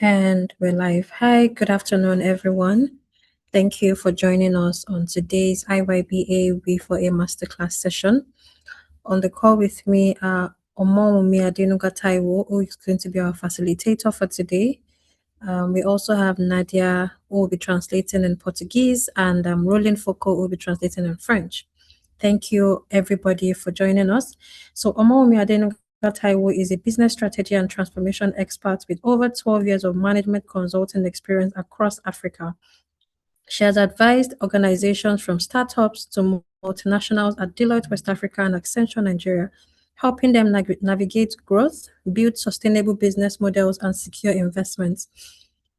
And we're live. Hi, good afternoon, everyone. Thank you for joining us on today's IYBA-WE4A Masterclass session. On the call with me are Omowumi Adenuga Taiwo, who is going to be our facilitator for today. We also have Nadia, who will be translating in Portuguese, and Roland Foucault, who will be translating in French. Thank you, everybody, for joining us. So, Omowumi Adenuga Taiwo is a business strategy and transformation expert with over 12 years of management consulting experience across Africa. She has advised organizations from startups to multinationals at Deloitte West Africa and Accenture Nigeria, helping them navigate growth, build sustainable business models, and secure investments.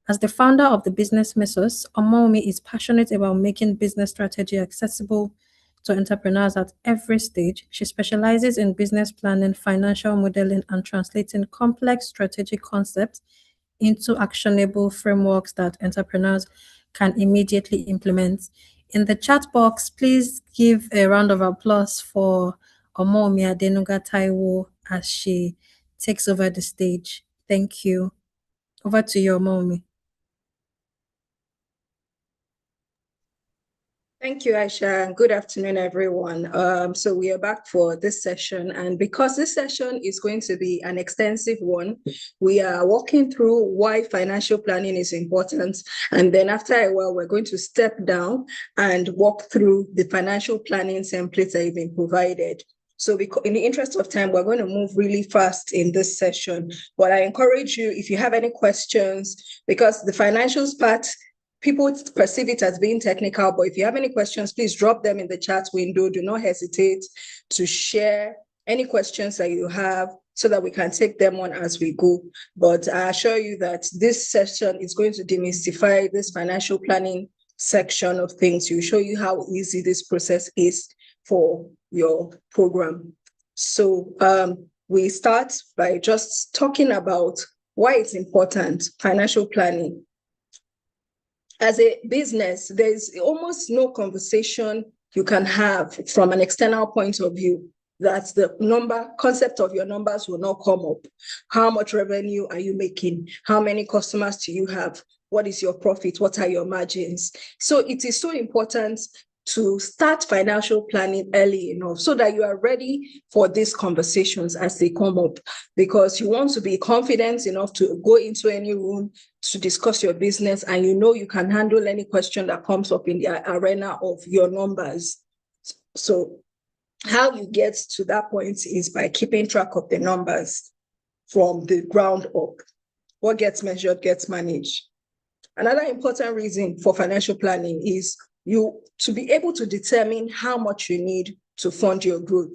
As the founder of the Business Mesos, Omowumi is passionate about making business strategy accessible to entrepreneurs at every stage. She specializes in business planning, financial modeling, and translating complex strategic concepts into actionable frameworks that entrepreneurs can immediately implement. In the chat box, please give a round of applause for Omowumi Adenuga Taiwo as she takes over the stage. Thank you. Over to you, Omowumi. Thank you, Aisha. Good afternoon, everyone. So we are back for this session. And because this session is going to be an extensive one, we are walking through why financial planning is important. And then after a while, we're going to step down and walk through the financial planning templates that have been provided. So in the interest of time, we're going to move really fast in this session. But I encourage you, if you have any questions, because the financials part, people perceive it as being technical, but if you have any questions, please drop them in the chat window. Do not hesitate to share any questions that you have so that we can take them on as we go. But I assure you that this session is going to demystify this financial planning section of things. To show you how easy this process is for your program. So we start by just talking about why it's important, financial planning. As a business, there's almost no conversation you can have from an external point of view that the concept of your numbers will not come up. How much revenue are you making? How many customers do you have? What is your profit? What are your margins? So it is so important to start financial planning early enough so that you are ready for these conversations as they come up, because you want to be confident enough to go into any room to discuss your business, and you can handle any question that comes up in the arena of your numbers. So how you get to that point is by keeping track of the numbers from the ground up. What gets measured gets managed. Another important reason for financial planning is to be able to determine how much you need to fund your growth.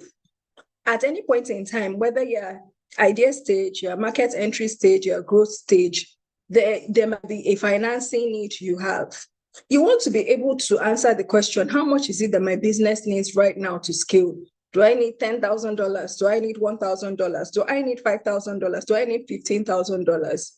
At any point in time, whether you're idea stage, your market entry stage, your growth stage, there might be a financing need you have. You want to be able to answer the question, how much is it that my business needs right now to scale? Do I need $10,000? Do I need $1,000? Do I need $5,000? Do I need $15,000?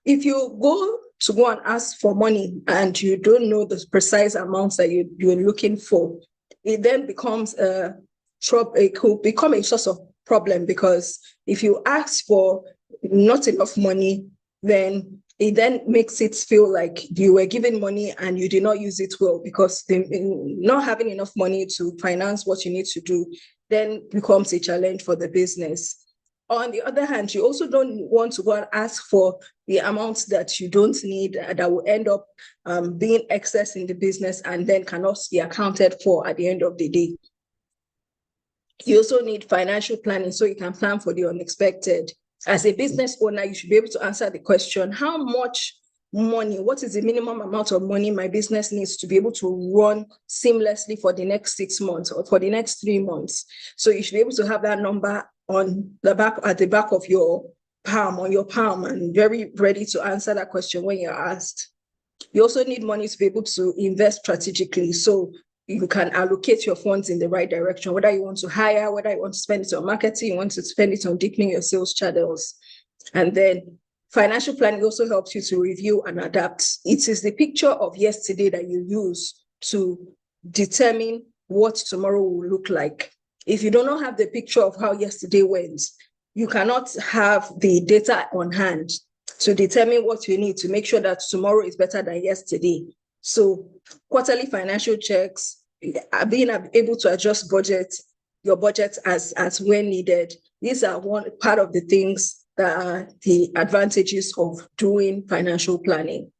If you go and ask for money and you don't know the precise amounts that you're looking for, it then becomes it could become a source of problem, because if you ask for not enough money, then it then makes it feel like you were given money and you did not use it well, because not having enough money to finance what you need to do then becomes a challenge for the business. On the other hand, you also don't want to go and ask for the amounts that you don't need that will end up being excess in the business and then cannot be accounted for at the end of the day. You also need financial planning so you can plan for the unexpected. As a business owner, you should be able to answer the question, how much money, what is the minimum amount of money my business needs to be able to run seamlessly for the next 6 months or for the next 3 months? So you should be able to have that number at the back of your palm, and very ready to answer that question when you're asked. You also need money to be able to invest strategically, so you can allocate your funds in the right direction, whether you want to hire, whether you want to spend it on marketing, you want to spend it on deepening your sales channels. And then financial planning also helps you to review and adapt. It is the picture of yesterday that you use to determine what tomorrow will look like. If you do not have the picture of how yesterday went, you cannot have the data on hand to determine what you need to make sure that tomorrow is better than yesterday. So quarterly financial checks, being able to adjust your budget as when needed. These are one part of the things that are the advantages of doing financial planning.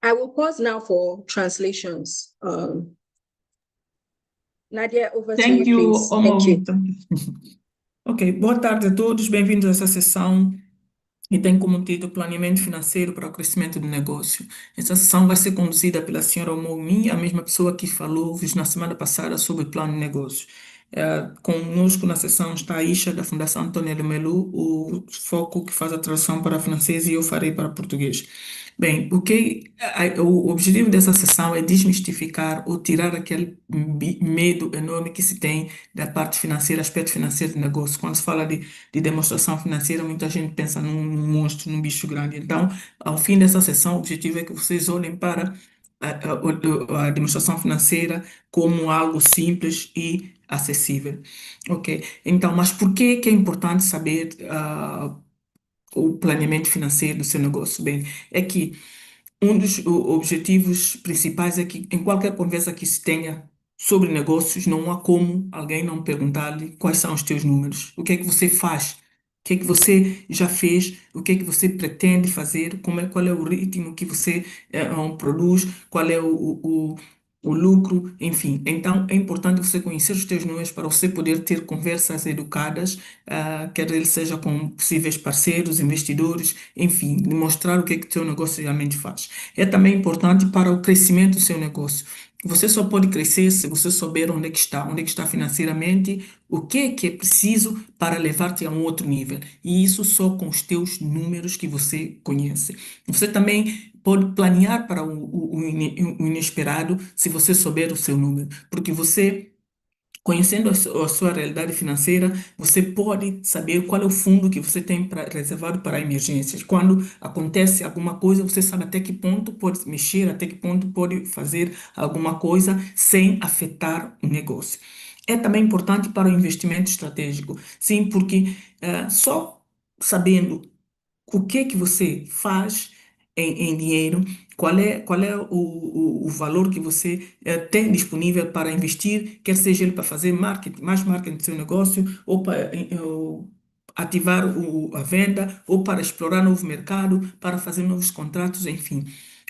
I will pause now for translations. Nadia, over to you, please. Thank you. Ok, boa tarde a todos, bem-vindos a essa sessão e tem como título Planeamento Financeiro para o Crescimento do Negócio. Essa sessão vai ser conduzida pela senhora Omoumi, a mesma pessoa que falou-vos na semana passada sobre plano de negócio. Conosco na sessão está a Isha, da Fundação António Melu, o foco que faz a tradução para francês e eu farei para português. Bem, o objetivo dessa sessão é desmistificar ou tirar aquele medo enorme que se tem da parte financeira, aspecto financeiro do negócio. Quando se fala de demonstração financeira, muita gente pensa num monstro, num bicho grande. Então, ao fim dessa sessão, o objetivo é que vocês olhem para a demonstração financeira como algo simples e acessível. Ok? Então, mas por que é importante saber o planeamento financeiro do seu negócio? Bem, é que um dos objetivos principais é que em qualquer conversa que se tenha sobre negócios, não há como alguém não perguntar-lhe quais são os teus números, o que é que você faz, o que é que você já fez, o que é que você pretende fazer, qual é o ritmo que você produz, qual é o lucro, enfim. Então, é importante você conhecer os teus números para você poder ter conversas educadas, quer ele seja com possíveis parceiros, investidores, enfim, demonstrar o que é que o seu negócio realmente faz. É também importante para o crescimento do seu negócio. Você só pode crescer se você souber onde é que está financeiramente, o que é preciso para levar-te a um outro nível. E isso só com os teus números que você conhece. Você também pode planear para o inesperado se você souber o seu número, porque você conhecendo a sua realidade financeira, você pode saber qual é o fundo que você tem reservado para emergências. Quando acontece alguma coisa, você sabe até que ponto pode mexer, até que ponto pode fazer alguma coisa sem afetar o negócio. É também importante para o investimento estratégico. Sim, porque só sabendo o que é que você faz em dinheiro, qual é o valor que você tem disponível para investir, quer seja ele para fazer marketing, mais marketing do seu negócio, ou para ou ativar a venda, ou para explorar novo mercado, para fazer novos contratos, enfim.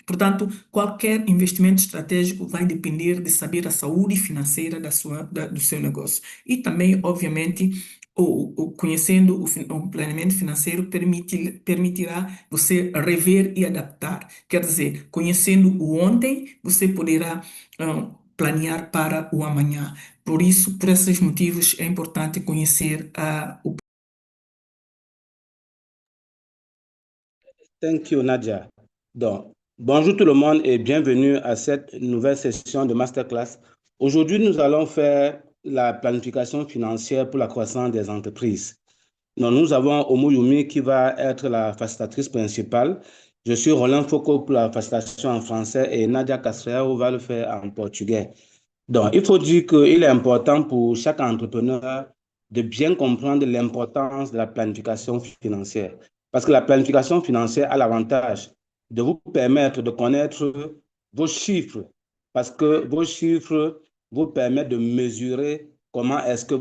Portanto, qualquer investimento estratégico vai depender de saber a saúde financeira do seu negócio. E também, obviamente, conhecendo o planeamento financeiro permitirá você rever e adaptar. Quer dizer, conhecendo o ontem, você poderá planear para o amanhã. Por isso, por esses motivos, é importante conhecer o. Thank you, Nadia. Donc, bonjour tout le monde et bienvenue à cette nouvelle session de Masterclass. Aujourd'hui, nous allons faire la planification financière pour la croissance des entreprises. Donc, nous avons Omoyumi qui va être la facilitatrice principale. Je suis Roland Foucault pour la facilitation en français et Nadia Castro va le faire en portugais. Donc, il faut dire qu'il est important pour chaque entrepreneur de bien comprendre l'importance de la planification financière. Parce que la planification financière a l'avantage de vous permettre de connaître vos chiffres. Parce que vos chiffres vous permettent de mesurer comment est-ce que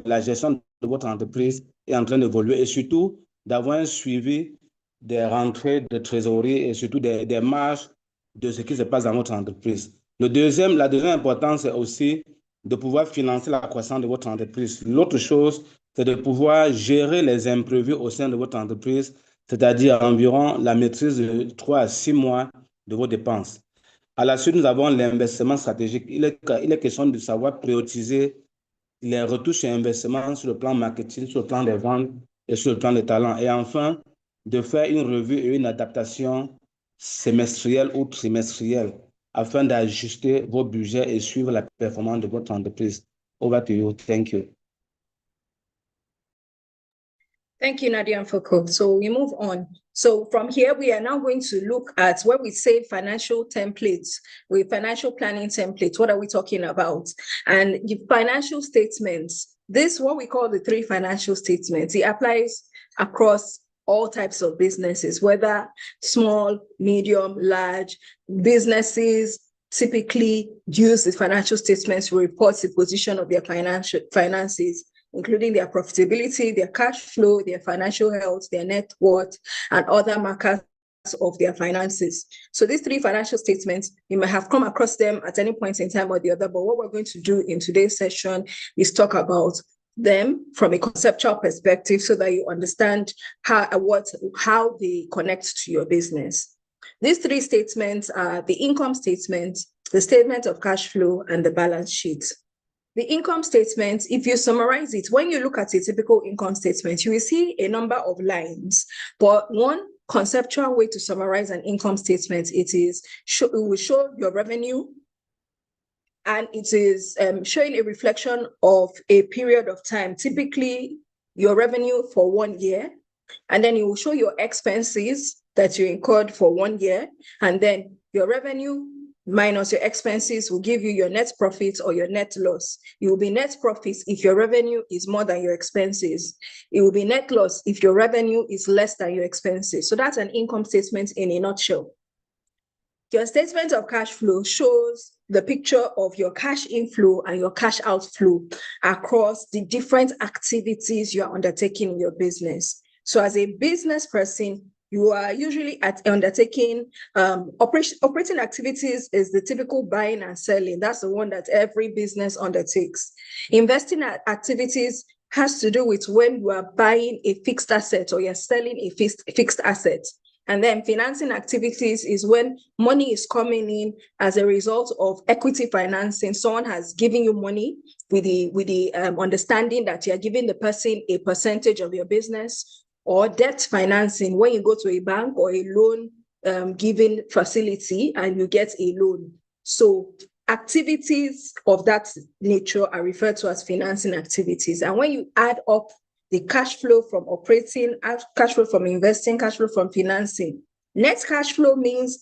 la gestion de votre entreprise est en train d'évoluer et surtout d'avoir un suivi des rentrées de trésorerie et surtout des marges de ce qui se passe dans votre entreprise. La deuxième importance, c'est aussi de pouvoir financer la croissance de votre entreprise. L'autre chose, c'est de pouvoir gérer les imprévus au sein de votre entreprise, c'est-à-dire environ la maîtrise de 3 à 6 mois de vos dépenses. À la suite, nous avons l'investissement stratégique. Il est question de savoir prioriser les retours sur investissement sur le plan marketing, sur le plan des ventes et sur le plan des talents. Et enfin, de faire une revue et une adaptation semestrielle ou trimestrielle afin d'ajuster vos budgets et suivre la performance de votre entreprise. Over to you. Thank you. Thank you, Nadia and Foucault. So we move on. So from here, we are now going to look at where we say financial templates, with financial planning templates. What are we talking about? And the financial statements, this what we call the 3 financial statements. It applies across all types of businesses, whether small, medium, large businesses. Typically use the financial statements to report the position of their finances, including their profitability, their cash flow, their financial health, their net worth, and other markers of their finances. So these 3 financial statements, you may have come across them at any point in time or the other, but what we're going to do in today's session is talk about them from a conceptual perspective so that you understand how they connect to your business. These 3 statements are the income statement, the statement of cash flow, and the balance sheet. The income statement, if you summarize it, when you look at a typical income statement, you will see a number of lines. But one conceptual way to summarize an income statement, it will show your revenue, and it is showing a reflection of a period of time, typically your revenue for 1 year, and then it will show your expenses that you incurred for 1 year, and then your revenue minus your expenses will give you your net profit or your net loss. It will be net profit if your revenue is more than your expenses. It will be net loss if your revenue is less than your expenses. So that's an income statement in a nutshell. Your statement of cash flow shows the picture of your cash inflow and your cash outflow across the different activities you are undertaking in your business. So as a business person, you are usually undertaking operating activities is the typical buying and selling. That's the one that every business undertakes. Investing activities has to do with when you are buying a fixed asset or you're selling a fixed asset. And then financing activities is when money is coming in as a result of equity financing. Someone has given you money with the understanding that you're giving the person a percentage of your business. Or debt financing, when you go to a bank or a loan giving facility and you get a loan. So activities of that nature are referred to as financing activities. And when you add up the cash flow from operating, cash flow from investing, cash flow from financing, net cash flow means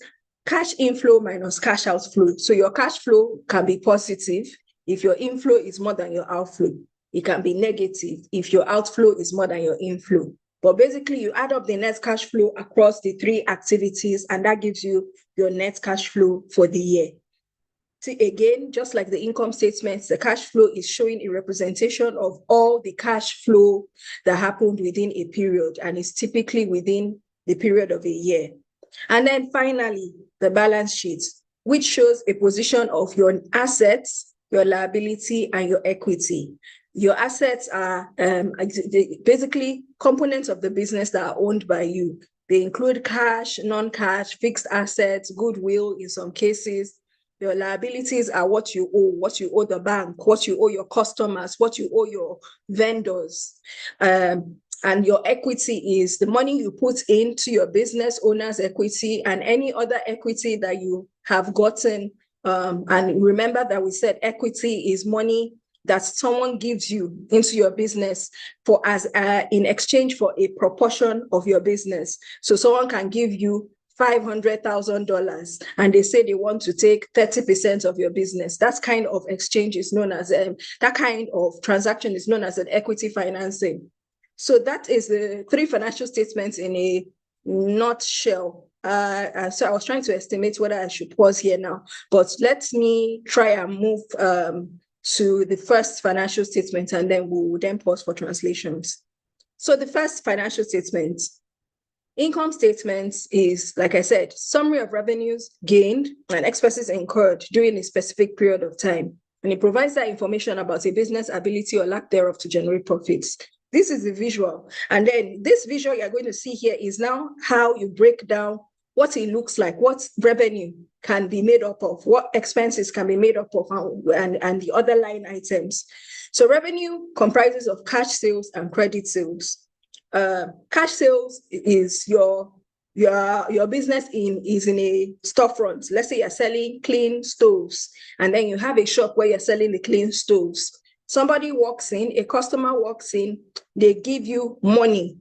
cash inflow minus cash outflow. So your cash flow can be positive if your inflow is more than your outflow. It can be negative if your outflow is more than your inflow. But basically, you add up the net cash flow across the 3 activities, and that gives you your net cash flow for the year. See, again, just like the income statements, the cash flow is showing a representation of all the cash flow that happened within a period, and it's typically within the period of a year. And then finally, the balance sheet, which shows a position of your assets, your liability, and your equity. Your assets are basically components of the business that are owned by you. They include cash, non-cash, fixed assets, goodwill in some cases. Your liabilities are what you owe the bank, what you owe your customers, what you owe your vendors. And your equity is the money you put into your business owner's equity and any other equity that you have gotten. And remember that we said equity is money that someone gives you into your business for in exchange for a proportion of your business. So someone can give you $500,000 and they say they want to take 30% of your business. That kind of exchange is known as that kind of transaction is known as an equity financing. So that is the 3 financial statements in a nutshell. So I was trying to estimate whether I should pause here now, but let me try and move to the first financial statement, and then we'll then pause for translations. So the first financial statement, income statements, is, like I said, summary of revenues gained and expenses incurred during a specific period of time. And it provides that information about a business ability or lack thereof to generate profits. This is the visual. And then this visual you're going to see here is now how you break down what it looks like, what revenue can be made up of, what expenses can be made up of, and the other line items. So revenue comprises of cash sales and credit sales. Cash sales is your business is in a storefront. Let's say you're selling clean stoves, and then you have a shop where you're selling the clean stoves. Somebody walks in, a customer walks in, they give you money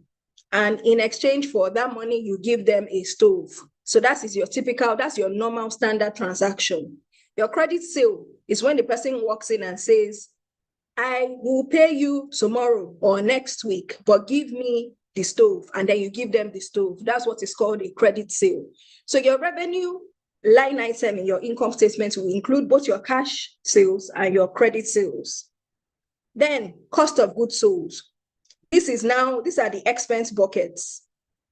And in exchange for that money, you give them a stove. So that is your typical, that's your normal standard transaction. Your credit sale is when the person walks in and says, I will pay you tomorrow or next week, but give me the stove. And then you give them the stove. That's what is called a credit sale. So your revenue line item in your income statement will include both your cash sales and your credit sales. Then cost of goods sold. These are the expense buckets.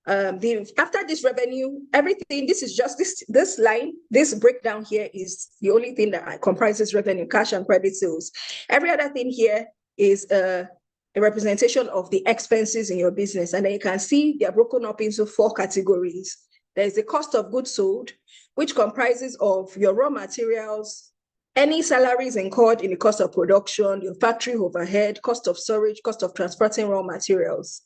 After this revenue, everything, this is just this line, this breakdown here is the only thing that comprises revenue, cash and credit sales. Every other thing here is a representation of the expenses in your business. And then you can see they're broken up into 4 categories. There's the cost of goods sold, which comprises of your raw materials, any salaries incurred in the cost of production, your factory overhead, cost of storage, cost of transporting raw materials.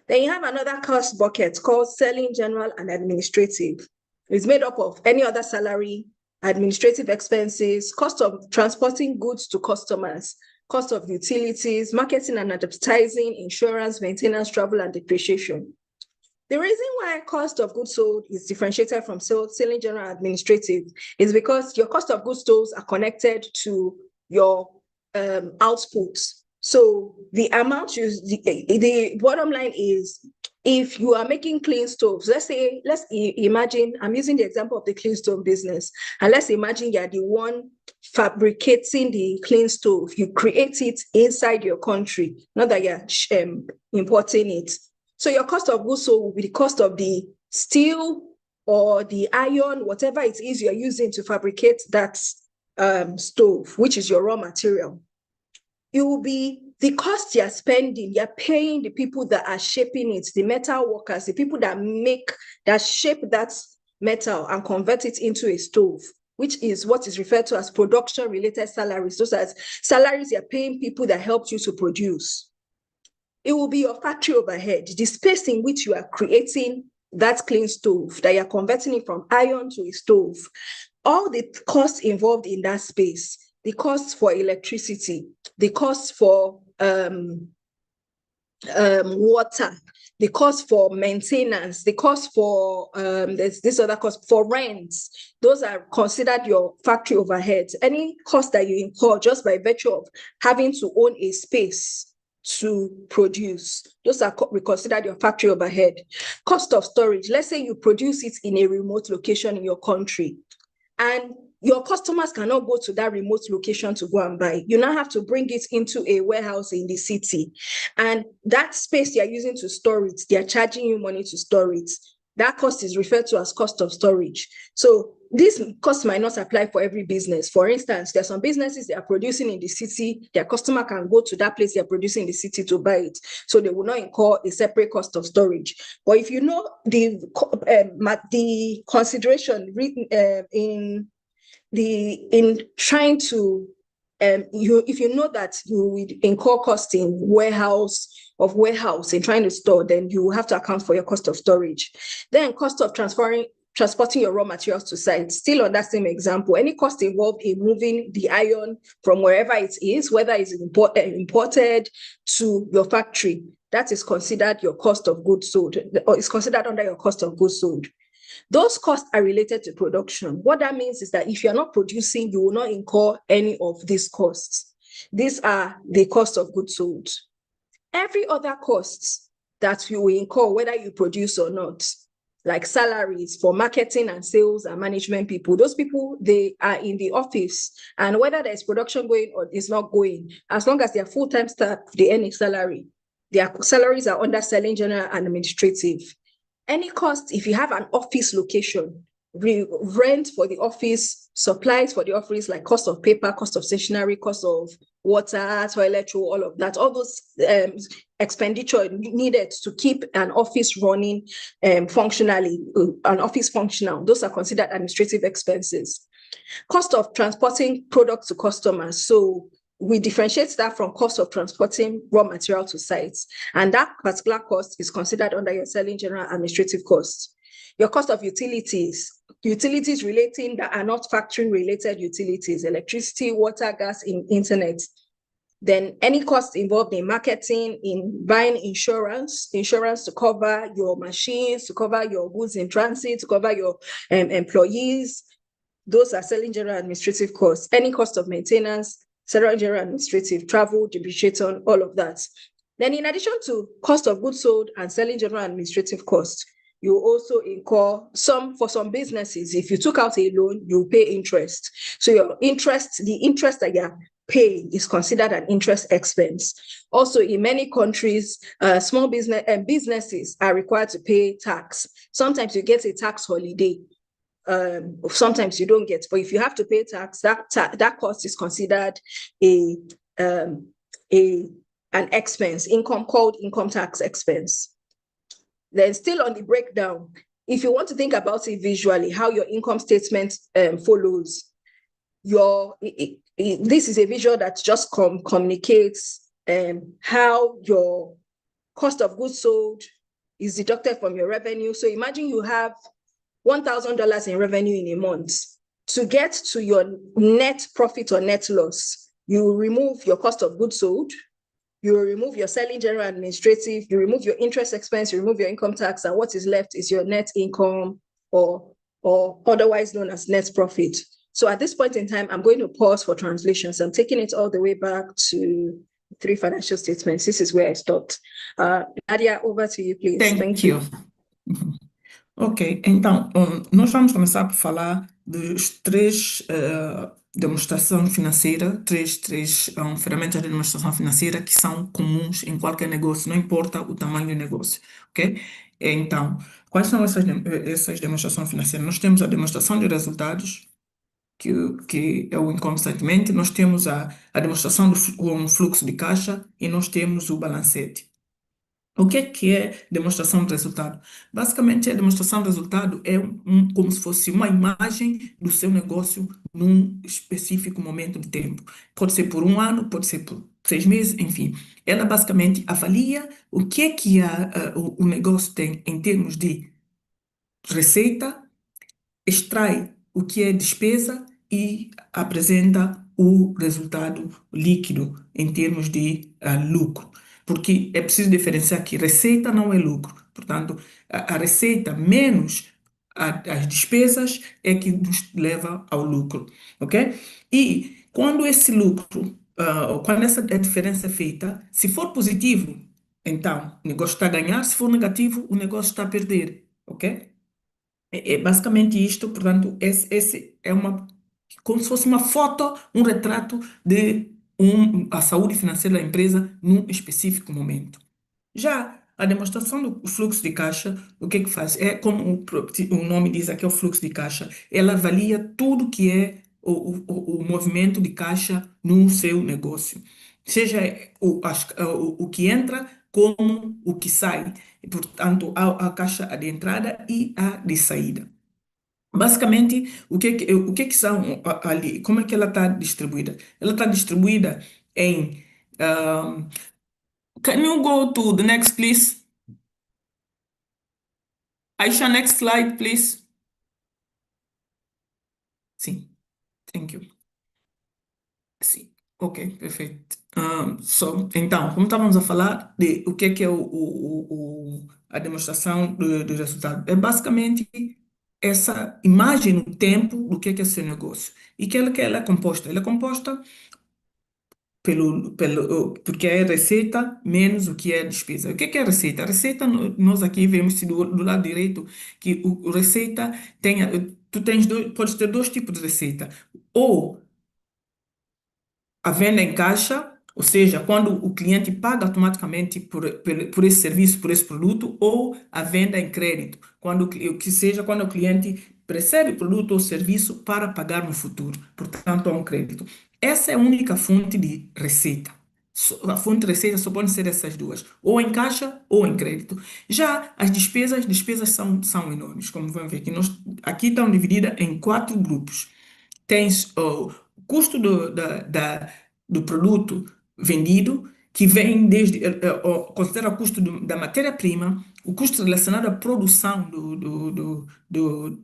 Then you have another cost bucket called selling, general, and administrative. It's made up of any other salary, administrative expenses, cost of transporting goods to customers, cost of utilities, marketing and advertising, insurance, maintenance, travel, and depreciation. The reason why cost of goods sold is differentiated from selling, general, administrative is because your cost of goods sold are connected to your outputs. So the amount the bottom line is, if you are making clean stoves, let's imagine, I'm using the example of the clean stove business, and let's imagine you're the one fabricating the clean stove. You create it inside your country, not that you're importing it. So your cost of goods sold will be the cost of the steel or the iron, whatever it is you're using to fabricate that stove, which is your raw material. It will be the cost you're spending. You're paying the people that are shaping it, the metal workers, the people that shape that metal and convert it into a stove, which is what is referred to as production-related salaries. Those are salaries you're paying people that helped you to produce. It will be your factory overhead, the space in which you are creating that clean stove, that you're converting it from iron to a stove. All the costs involved in that space, the costs for electricity, the costs for water, the cost for maintenance, the cost for there's this other cost for rent. Those are considered your factory overheads. Any cost that you incur just by virtue of having to own a space to produce, those are considered your factory overhead. Cost of storage. Let's say you produce it in a remote location in your country, and your customers cannot go to that remote location to go and buy. You now have to bring it into a warehouse in the city. And that space you're using to store it, they're charging you money to store it. That cost is referred to as cost of storage. So this cost might not apply for every business. For instance, there are some businesses that are producing in the city, their customer can go to that place they're producing in the city to buy it. So they will not incur a separate cost of storage. But if you know the consideration written in trying to if you know that you would incur cost in warehouse in trying to store, then you have to account for your cost of storage. Then cost of transporting your raw materials to site. Still on that same example, any cost involved in moving the iron from wherever it is, whether it's imported to your factory, that is considered your cost of goods sold, or is considered under your cost of goods sold. Those costs are related to production. What that means is that if you're not producing, you will not incur any of these costs. These are the cost of goods sold. Every other costs that you will incur, whether you produce or not, like salaries for marketing and sales and management people, those people, they are in the office, and whether there's production going or is not going, as long as they're full-time staff, they earn a salary. Their salaries are under selling, general, and administrative. Any cost, if you have an office location, rent for the office, supplies for the office, like cost of paper, cost of stationery, cost of water, toilet roll, all of that, all those expenditure needed to keep an office running functionally, an office functional, those are considered administrative expenses. Cost of transporting products to customers. So we differentiate that from cost of transporting raw material to sites. And that particular cost is considered under your selling, general, administrative costs. Your cost of utilities relating that are not factory related utilities, electricity, water, gas, internet. Then any costs involved in marketing, in buying insurance to cover your machines, to cover your goods in transit, to cover your employees. Those are selling general administrative costs. Any cost of maintenance, selling general administrative, travel, depreciation, all of that. Then in addition to cost of goods sold and selling general administrative costs, you also incur for some businesses, if you took out a loan, you pay interest. So your interest, the interest that you're paying is considered an interest expense. Also, in many countries, small business and businesses are required to pay tax. Sometimes you get a tax holiday. Sometimes you don't get, but if you have to pay tax, that cost is considered an expense, called income tax expense. Then still on the breakdown, if you want to think about it visually, how your income statement follows, this is a visual that just communicates how your cost of goods sold is deducted from your revenue. So imagine you have $1,000 in revenue in a month. To get to your net profit or net loss, you remove your cost of goods sold, you remove your selling general administrative, you remove your interest expense, you remove your income tax, and what is left is your net income or otherwise known as net profit. So at this point in time, I'm going to pause for translations. I'm taking it all the way back to 3 financial statements. This is where I stopped. Nadia, over to you, please. Thank you. Ok, então, nós vamos começar por falar dos 3 demonstração financeira, três ferramentas de demonstração financeira que são comuns em qualquer negócio, não importa o tamanho do negócio, ok? Então, quais são essas demonstrações financeiras? Nós temos a demonstração de resultados, que é o income statement, nós temos a demonstração do fluxo de caixa e nós temos o balancete. O que é demonstração de resultado? Basicamente, a demonstração de resultado é como se fosse uma imagem do seu negócio num específico momento de tempo. Pode ser por 1 ano, pode ser por 6 meses, enfim. Ela basicamente avalia o que o negócio tem em termos de receita, extrai o que é despesa e apresenta o resultado líquido em termos de lucro. Porque é preciso diferenciar que receita não é lucro. Portanto, a receita menos as despesas é que nos leva ao lucro, ok? E quando esse lucro, quando essa diferença é feita, se for positivo, então o negócio está a ganhar, se for negativo, o negócio está a perder, ok? É basicamente isto, portanto, esse é como se fosse uma foto, um retrato de a saúde financeira da empresa num específico momento. Já a demonstração do fluxo de caixa, o que faz? É como o nome diz aqui, é o fluxo de caixa. Ela avalia tudo que é o movimento de caixa no seu negócio. Seja o que entra como o que sai. E, portanto, a caixa de entrada e a de saída. Basicamente, o que são ali? Como é que ela está distribuída? Ela está distribuída em... can you go to the next, please? Aisha, next slide, please. Sim, thank you. Sim, ok, perfeito. Então, como estávamos a falar de o que é a demonstração do resultado, é basicamente essa imagem no tempo do que é seu negócio. E que ela é composta? Ela é composta porque é receita menos o que é despesa. O que é receita? A receita, nós aqui vemos do lado direito que o receita podes ter 2 tipos de receita. Ou a venda em caixa, ou seja, quando o cliente paga automaticamente por esse serviço, por esse produto, ou a venda em crédito, quando o cliente recebe o produto ou serviço para pagar no futuro, portanto, há um crédito. Essa é a única fonte de receita. A fonte de receita só pode ser essas duas, ou em caixa ou em crédito. Já as despesas são enormes, como vamos ver aqui. Aqui estão divididas em 4 grupos. Tens o custo do produto vendido, que vem desde, considera o custo da matéria-prima, o custo relacionado à produção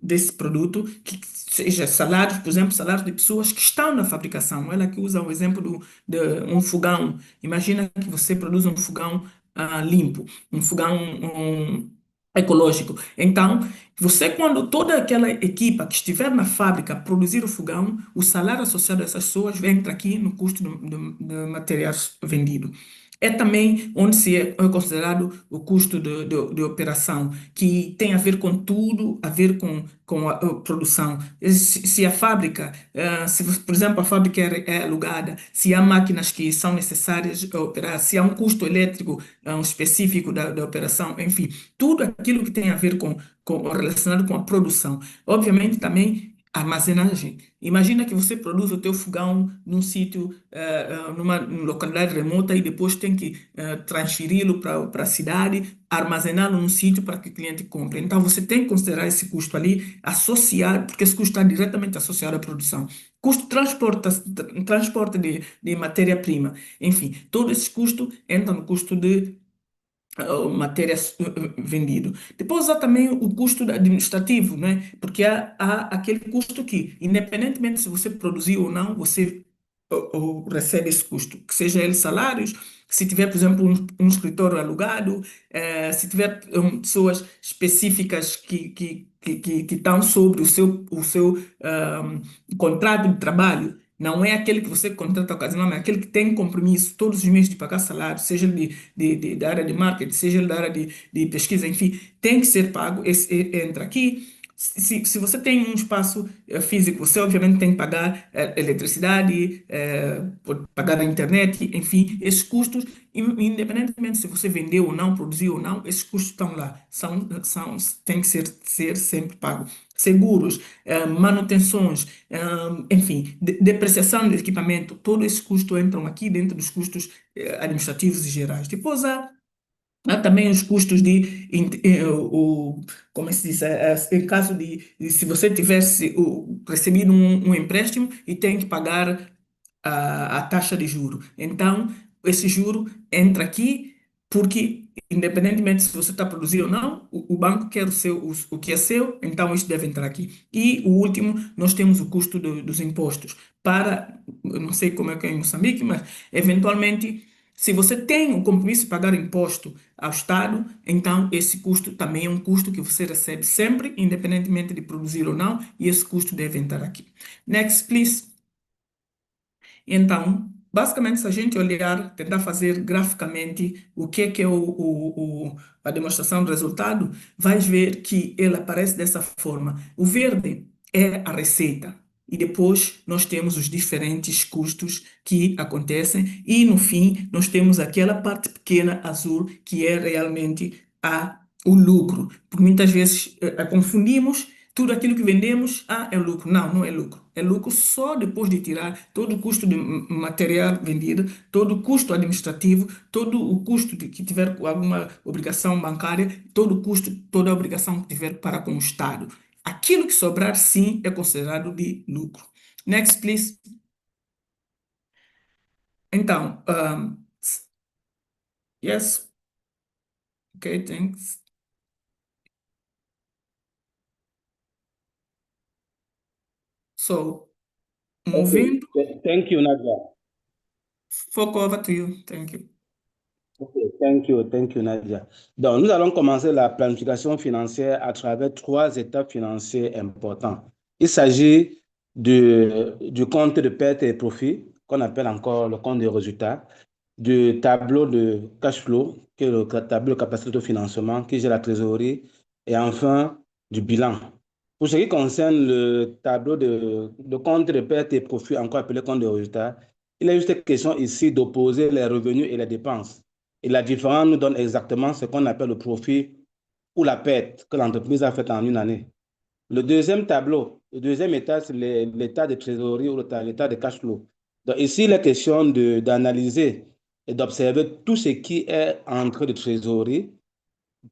desse produto, que seja salários, por exemplo, salários de pessoas que estão na fabricação. Ela que usa o exemplo de um fogão. Imagina que você produz um fogão limpo, um fogão ecológico. Então, você, quando toda aquela equipa que estiver na fábrica produzir o fogão, o salário associado a essas pessoas entra aqui no custo de materiais vendido. É também onde se é considerado o custo de operação, que tem a ver com tudo, a ver com a produção. Se a fábrica, por exemplo, a fábrica é alugada, se há máquinas que são necessárias a operar, se há um custo elétrico específico da operação, enfim, tudo aquilo que tem a ver relacionado com a produção. Obviamente também armazenagem. Imagina que você produz o teu fogão num sítio, numa localidade remota e depois tem que transferi-lo para a cidade, armazená-lo num sítio para que o cliente compre. Então você tem que considerar esse custo ali associado, porque esse custo está diretamente associado à produção. Custo de transporte de matéria-prima. Enfim, todo esse custo entra no custo de matéria vendido. Depois há também o custo administrativo, né? Porque há aquele custo que, independentemente se você produzir ou não, você ou recebe esse custo, que seja ele salários, se tiver, por exemplo, um escritório alugado, se tiver pessoas específicas que estão sobre o seu contrato de trabalho. Não é aquele que você contrata ocasionalmente, é aquele que tem compromisso todos os meses de pagar salário, seja ele da área de marketing, seja ele da área de pesquisa, enfim, tem que ser pago. Entra aqui. Se você tem um espaço físico, você obviamente tem que pagar eletricidade, pode pagar a internet, enfim, esses custos, independentemente se você vendeu ou não, produziu ou não, esses custos estão lá, têm que ser sempre pagos. Seguros, manutenções, enfim, depreciação de equipamento, todos esses custos entram aqui dentro dos custos administrativos e gerais. Depois há também os custos como se diz, em caso de se você tivesse recebido um empréstimo e tem que pagar a taxa de juro. Então, esse juro entra aqui porque, independentemente se você está produzindo ou não, o banco quer o que é seu, então isso deve entrar aqui. E o último, nós temos o custo dos impostos. Eu não sei como é que é em Moçambique, mas eventualmente, se você tem o compromisso de pagar imposto ao Estado, então esse custo também é um custo que você recebe sempre, independentemente de produzir ou não, e esse custo deve entrar aqui. Next, please. Então, basicamente, se a gente olhar, tentar fazer graficamente o que é a demonstração do resultado, vais ver que ele aparece dessa forma. O verde é a receita. E depois nós temos os diferentes custos que acontecem. E no fim, nós temos aquela parte pequena azul que é realmente o lucro. Porque muitas vezes confundimos tudo aquilo que vendemos, é lucro. Não, não é lucro. É lucro só depois de tirar todo o custo de material vendido, todo o custo administrativo, todo o custo que tiver com alguma obrigação bancária, todo o custo, toda a obrigação que tiver para com o Estado. Aquilo que sobrar, sim, é considerado de lucro. Next, please. Então, yes. Okay, thanks. So, Okay. moving, Thank you, Nadia. foco over to you. Thank you. Okay, thank you, Nadia. Donc, nous allons commencer la planification financière à travers trois étapes financières importantes. Il s'agit du compte de pertes et profits, qu'on appelle encore le compte de résultats, du tableau de cash flow, qui est le tableau de capacité de financement, qui gère la trésorerie, et enfin, du bilan. Pour ce qui concerne le tableau de compte de pertes et profits, encore appelé compte de résultats, il est juste question ici d'opposer les revenus et les dépenses. Et la différence nous donne exactement ce qu'on appelle le profit ou la perte que l'entreprise a fait en une année. Le deuxième tableau, le deuxième état, c'est l'état de trésorerie ou l'état de cash flow. Donc ici, il est question d'analyser et d'observer tout ce qui est entrée de trésorerie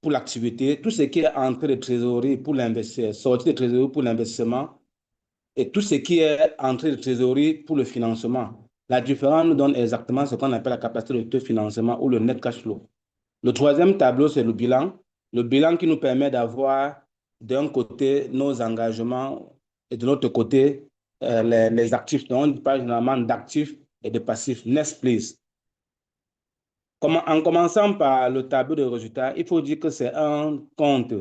pour l'activité, tout ce qui est entrée de trésorerie pour l'investissement, sortie de trésorerie pour l'investissement et tout ce qui est entrée de trésorerie pour le financement. La différence nous donne exactement ce qu'on appelle la capacité d'autofinancement ou le net cash flow. Le troisième tableau, c'est le bilan. Le bilan qui nous permet d'avoir d'un côté nos engagements et de l'autre côté les actifs. Donc, on parle généralement d'actifs et de passifs. Next, please. En commençant par le tableau de résultats, il faut dire que c'est un compte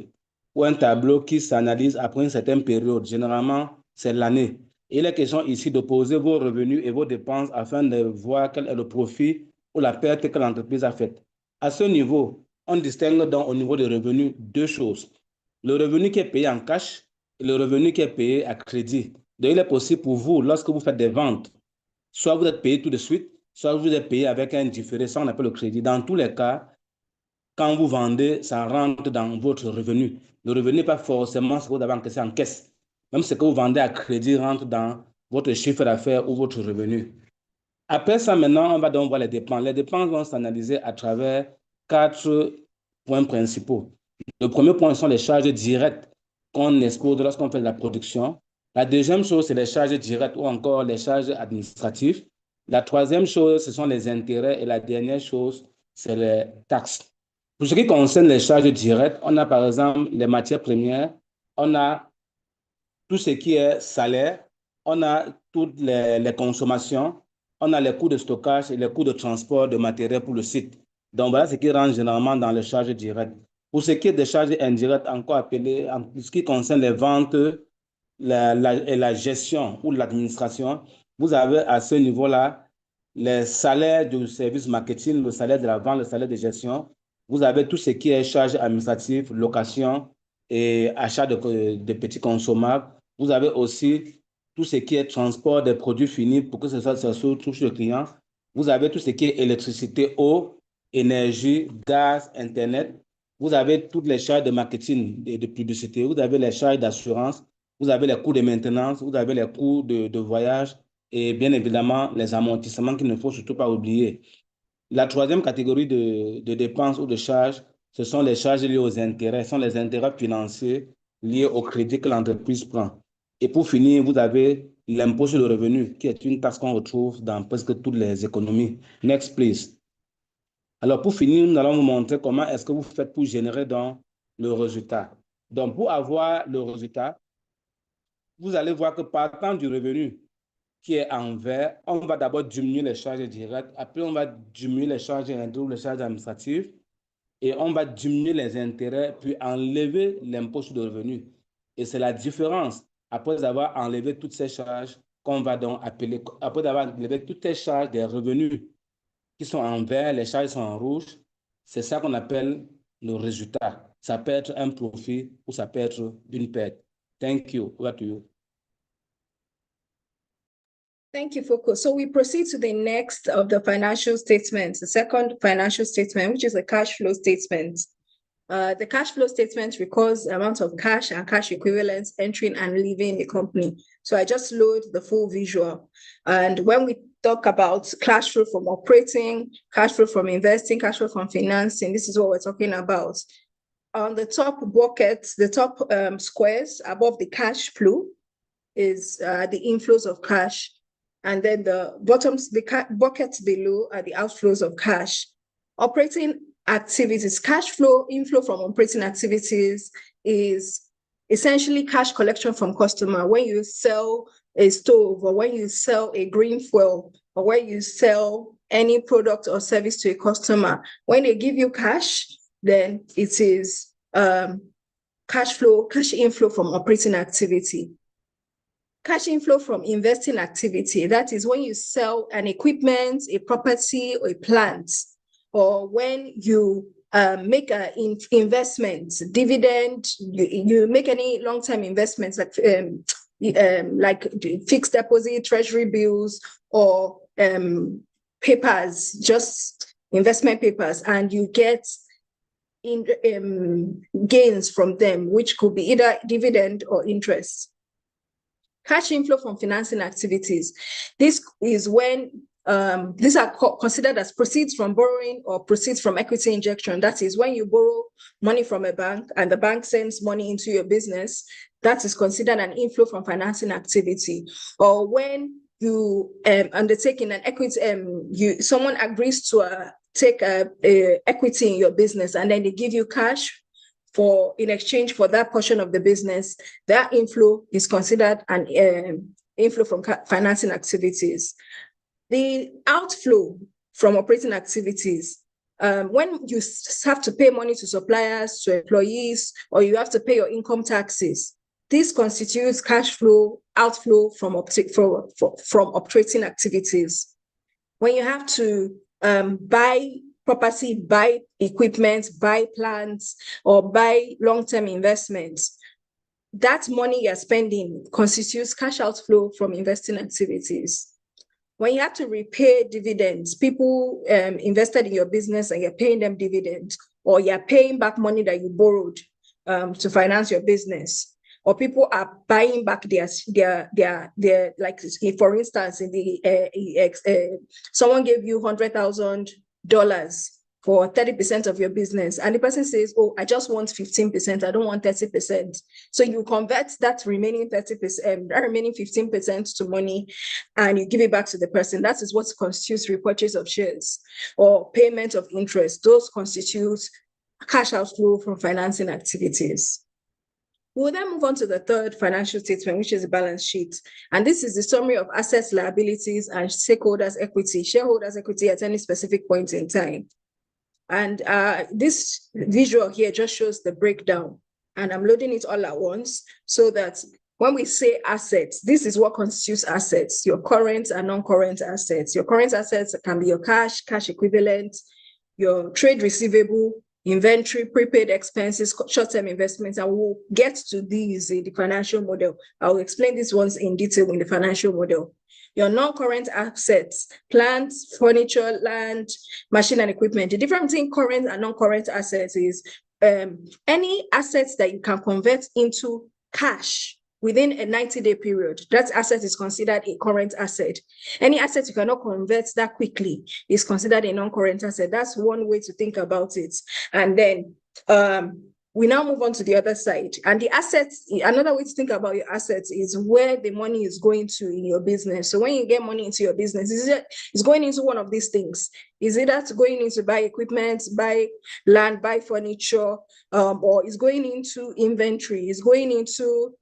ou un tableau qui s'analyse après une certaine période. Généralement, c'est l'année. Il est question ici de poser vos revenus et vos dépenses afin de voir quel est le profit ou la perte que l'entreprise a faite. À ce niveau, on distingue donc au niveau des revenus deux choses. Le revenu qui est payé en cash et le revenu qui est payé à crédit. Donc, il est possible pour vous, lorsque vous faites des ventes, soit vous êtes payé tout de suite, soit vous êtes payé avec un différé, ça on appelle le crédit. Dans tous les cas, quand vous vendez, ça rentre dans votre revenu. Le revenu n'est pas forcément ce que vous avez encaissé en caisse. Même ce que vous vendez à crédit rentre dans votre chiffre d'affaires ou votre revenu. Après ça, maintenant, on va donc voir les dépenses. Les dépenses vont s'analyser à travers 4 points principaux. Le premier point sont les charges directes qu'on expose lorsqu'on fait de la production. La deuxième chose, c'est les charges directes ou encore les charges administratives. La troisième chose, ce sont les intérêts. Et la dernière chose, c'est les taxes. Pour ce qui concerne les charges directes, on a par exemple les matières premières, on a tout ce qui est salaire, on a toutes les consommations, on a les coûts de stockage et les coûts de transport de matériel pour le site. Donc voilà ce qui rentre généralement dans les charges directes. Pour ce qui est des charges indirectes, encore appelées, en ce qui concerne les ventes et la gestion ou l'administration, vous avez à ce niveau-là les salaires du service marketing, le salaire de la vente, le salaire de gestion. Vous avez tout ce qui est charges administratives, location et achat de petits consommables. Vous avez aussi tout ce qui est transport des produits finis pour que ça se touche le client. Vous avez tout ce qui est électricité, eau, énergie, gaz, Internet. Vous avez toutes les charges de marketing et de publicité. Vous avez les charges d'assurance. Vous avez les coûts de maintenance. Vous avez les coûts de voyage et bien évidemment les amortissements qu'il ne faut surtout pas oublier. La troisième catégorie de dépenses ou de charges, ce sont les charges liées aux intérêts, ce sont les intérêts financiers liés au crédit que l'entreprise prend. Et pour finir, vous avez l'impôt sur le revenu, qui est une taxe qu'on retrouve dans presque toutes les économies. Next, please. Alors, pour finir, nous allons vous montrer comment est-ce que vous faites pour générer donc le résultat. Donc, pour avoir le résultat, vous allez voir que partant du revenu qui est en vert, on va d'abord diminuer les charges directes, après on va diminuer les charges indirectes, les charges administratives, et on va diminuer les intérêts, puis enlever l'impôt sur le revenu. Et c'est la différence, après avoir enlevé toutes ces charges, qu'on va donc appeler, après avoir enlevé toutes les charges des revenus qui sont en vert, les charges sont en rouge, c'est ça qu'on appelle le résultat. Ça peut être un profit ou ça peut être une perte. Thank you. Over to you. Thank you, Foko. So we proceed to the next of the financial statements, the second financial statement, which is a cash flow statement. The cash flow statement records the amount of cash and cash equivalents entering and leaving the company. So I just load the full visual. And when we talk about cash flow from operating, cash flow from investing, cash flow from financing, this is what we're talking about. On the top buckets, the top squares above the cash flow is the inflows of cash. And then the bottoms, the buckets below are the outflows of cash. Operating activities, cash flow, inflow from operating activities is essentially cash collection from customer. When you sell a stove or when you sell a green fuel or when you sell any product or service to a customer, when they give you cash, then it is cash flow, cash inflow from operating activity. Cash inflow from investing activity, that is when you sell an equipment, a property, or a plant, or when you make an investment, dividend, you make any long-term investments like fixed deposit, treasury bills, or papers, just investment papers, and you get gains from them, which could be either dividend or interest. Cash inflow from financing activities. This is when these are considered as proceeds from borrowing or proceeds from equity injection. That is when you borrow money from a bank and the bank sends money into your business. That is considered an inflow from financing activity. Or when you undertaking an equity, someone agrees to take equity in your business, and then they give you cash in exchange for that portion of the business, that inflow is considered an inflow from financing activities. The outflow from operating activities, when you have to pay money to suppliers, to employees, or you have to pay your income taxes, this constitutes cash flow outflow from operating activities. When you have to buy property, buy equipment, buy plants, or buy long-term investments, that money you're spending constitutes cash outflow from investing activities. When you have to repay dividends, people invested in your business and you're paying them dividends, or you're paying back money that you borrowed to finance your business, or people are buying back their like, for instance, in the someone gave you $100,000 for 30% of your business, and the person says, oh, I just want 15%, I don't want 30%. So you convert that remaining 30%, that remaining 15% to money, and you give it back to the person. That is what constitutes repurchase of shares or payment of interest. Those constitute cash outflow from financing activities. We'll then move on to the third financial statement, which is the balance sheet. And this is the summary of assets, liabilities, and stakeholders' equity, shareholders' equity at any specific point in time. And this visual here just shows the breakdown. And I'm loading it all at once so that when we say assets, this is what constitutes assets, your current and non-current assets. Your current assets can be your cash, cash equivalent, your trade receivable, inventory, prepaid expenses, short-term investments, and we'll get to these in the financial model. I'll explain these ones in detail in the financial model. Your non-current assets, plants, furniture, land, machine and equipment. The difference between current and non-current assets is any assets that you can convert into cash within a 90-day period, that asset is considered a current asset. Any asset you cannot convert that quickly is considered a non-current asset. That's one way to think about it. And then we now move on to the other side. And the assets, another way to think about your assets is where the money is going to in your business. So when you get money into your business, it's going into one of these things. Is it that going into buy equipment, buy land, buy furniture, or is going into inventory, is going into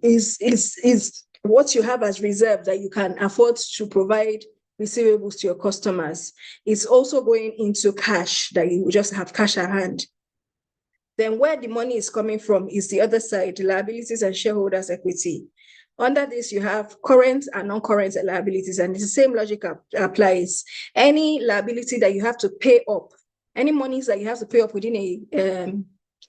is what you have as reserve that you can afford to provide receivables to your customers. It's also going into cash that you just have cash at hand. Then where the money is coming from is the other side, the liabilities and shareholders' equity. Under this, you have current and non-current liabilities, and the same logic applies. Any liability that you have to pay up, any monies that you have to pay up within a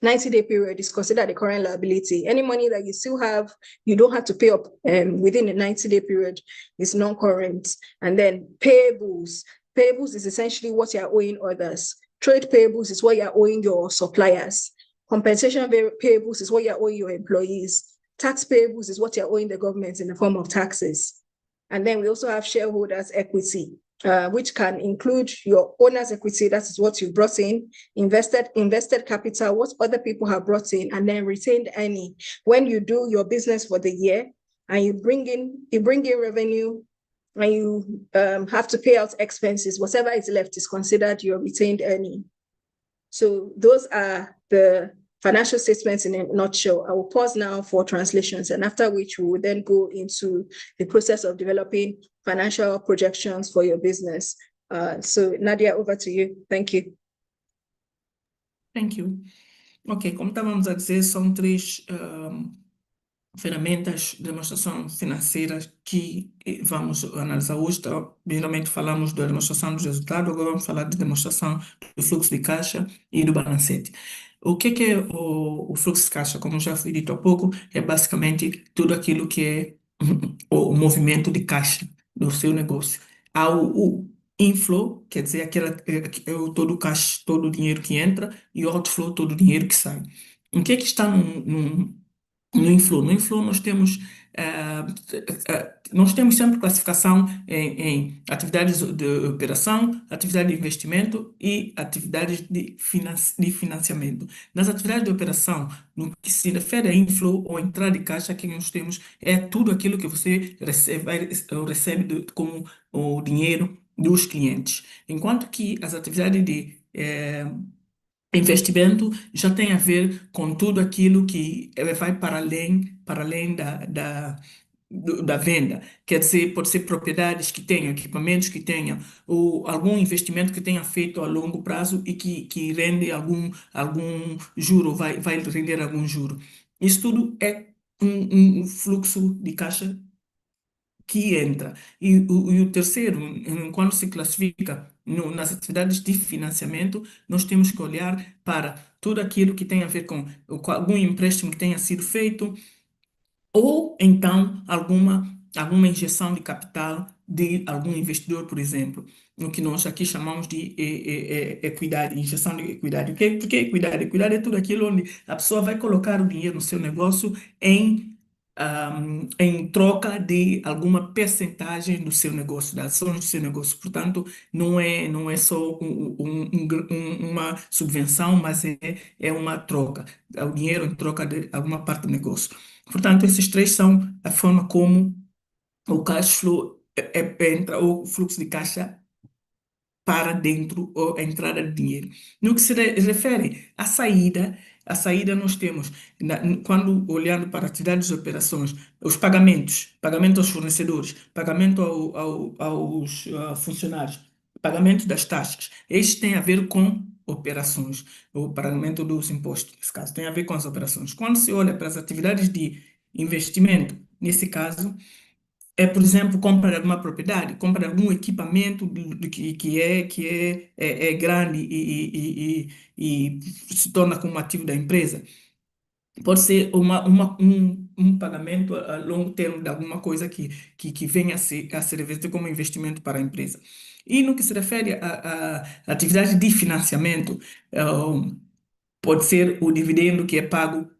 90-day period is considered a current liability. Any money that you still have, you don't have to pay up within a 90-day period is non-current. And then payables. Payables is essentially what you're owing others. Trade payables is what you're owing your suppliers. Compensation payables is what you're owing your employees. Tax payables is what you're owing the government in the form of taxes. And then we also have shareholders' equity, which can include your owner's equity, that is what you brought in, invested capital, what other people have brought in, and then retained earning. When you do your business for the year and you bring in revenue and you have to pay out expenses, whatever is left is considered your retained earning. So those are the financial statements in a nutshell. I will pause now for translations, and after which we will then go into the process of developing financial projections for your business. So Nadia, over to you. Thank you. Thank you. Ok, como estávamos a dizer, são três ferramentas de demonstração financeira que vamos analisar hoje. Geralmente falamos da demonstração dos resultados, agora vamos falar de demonstração do fluxo de caixa e do balancete. O que é o fluxo de caixa? Como já foi dito há pouco, é basicamente tudo aquilo que é o movimento de caixa do seu negócio. Há o inflow, quer dizer, todo o caixa, todo o dinheiro que entra, e o outflow, todo o dinheiro que sai. O que é que está no inflow? No inflow nós temos nós temos sempre classificação em atividades de operação, atividade de investimento e atividades de financiamento. Nas atividades de operação, no que se refere a inflow ou entrada de caixa, que nós temos é tudo aquilo que você recebe como o dinheiro dos clientes. Enquanto que as atividades de investimento já tem a ver com tudo aquilo que vai para além da venda. Quer dizer, pode ser propriedades que tenham, equipamentos que tenham, ou algum investimento que tenha feito a longo prazo e que rende algum juro, vai render algum juro. Isso tudo é um fluxo de caixa que entra. E o terceiro, quando se classifica nas atividades de financiamento, nós temos que olhar para tudo aquilo que tem a ver com algum empréstimo que tenha sido feito, ou então alguma injeção de capital de algum investidor, por exemplo, o que nós aqui chamamos de equidade, injeção de equidade. Por que equidade? Equidade é tudo aquilo onde a pessoa vai colocar o dinheiro no seu negócio em troca de alguma percentagem do seu negócio, das ações do seu negócio. Portanto, não é só uma subvenção, mas é uma troca. É o dinheiro em troca de alguma parte do negócio. Portanto, esses três são a forma como o cash flow entra, ou o fluxo de caixa para dentro, ou a entrada de dinheiro. No que se refere à saída, a saída nós temos, quando olhando para atividades de operações, os pagamento aos fornecedores, pagamento aos funcionários, pagamento das taxas. Estes têm a ver com operações, o pagamento dos impostos, nesse caso, tem a ver com as operações. Quando se olha para as atividades de investimento, nesse caso, por exemplo, compra de alguma propriedade, compra de algum equipamento que é grande e se torna como ativo da empresa. Pode ser um pagamento a longo termo de alguma coisa que venha a se reverter como investimento para a empresa. E no que se refere a atividade de financiamento, eh, pode ser o dividendo que é pago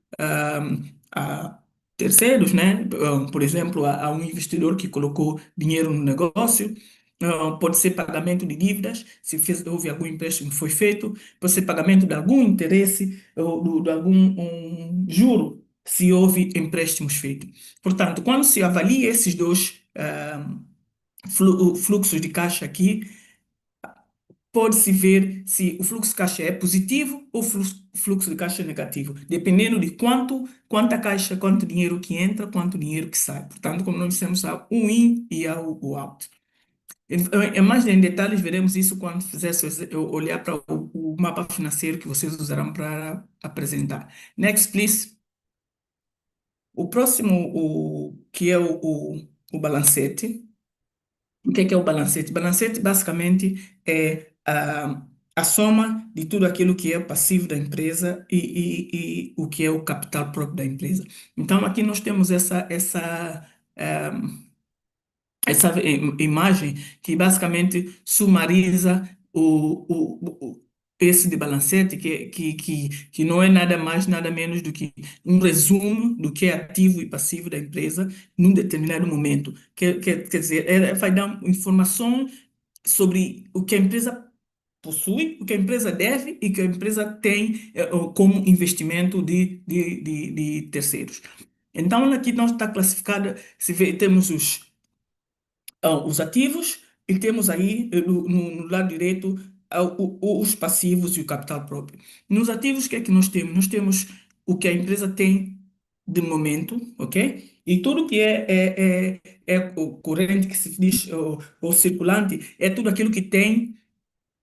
a terceiros, né? Por exemplo, a um investidor que colocou dinheiro no negócio. Pode ser pagamento de dívidas, se houve algum empréstimo que foi feito. Pode ser pagamento de algum interesse ou de algum juro, se houve empréstimos feitos. Portanto, quando se avalia esses dois fluxos de caixa aqui, pode-se ver se o fluxo de caixa é positivo ou fluxo de caixa é negativo, dependendo de quanta caixa, quanto dinheiro que entra, quanto dinheiro que sai. Portanto, como nós dissemos, há o in e há o out. Mais em detalhes, veremos isso quando olhar para o mapa financeiro que vocês usarão para apresentar. Next, please. O próximo, que é o balancete. O que é o balancete? Balancete, basicamente, é a soma de tudo aquilo que é o passivo da empresa e o que é o capital próprio da empresa. Então, aqui nós temos essa imagem que basicamente sumariza esse de balancete, que não é nada mais, nada menos do que um resumo do que é ativo e passivo da empresa num determinado momento. Quer dizer, vai dar informação sobre o que a empresa possui, o que a empresa deve e o que a empresa tem como investimento de terceiros. Então, aqui nós está classificada, temos os ativos e temos aí no lado direito os passivos e o capital próprio. Nos ativos, o que é que nós temos? Nós temos o que a empresa tem de momento, ok? E tudo que é o corrente, que se diz, ou circulante, é tudo aquilo que tem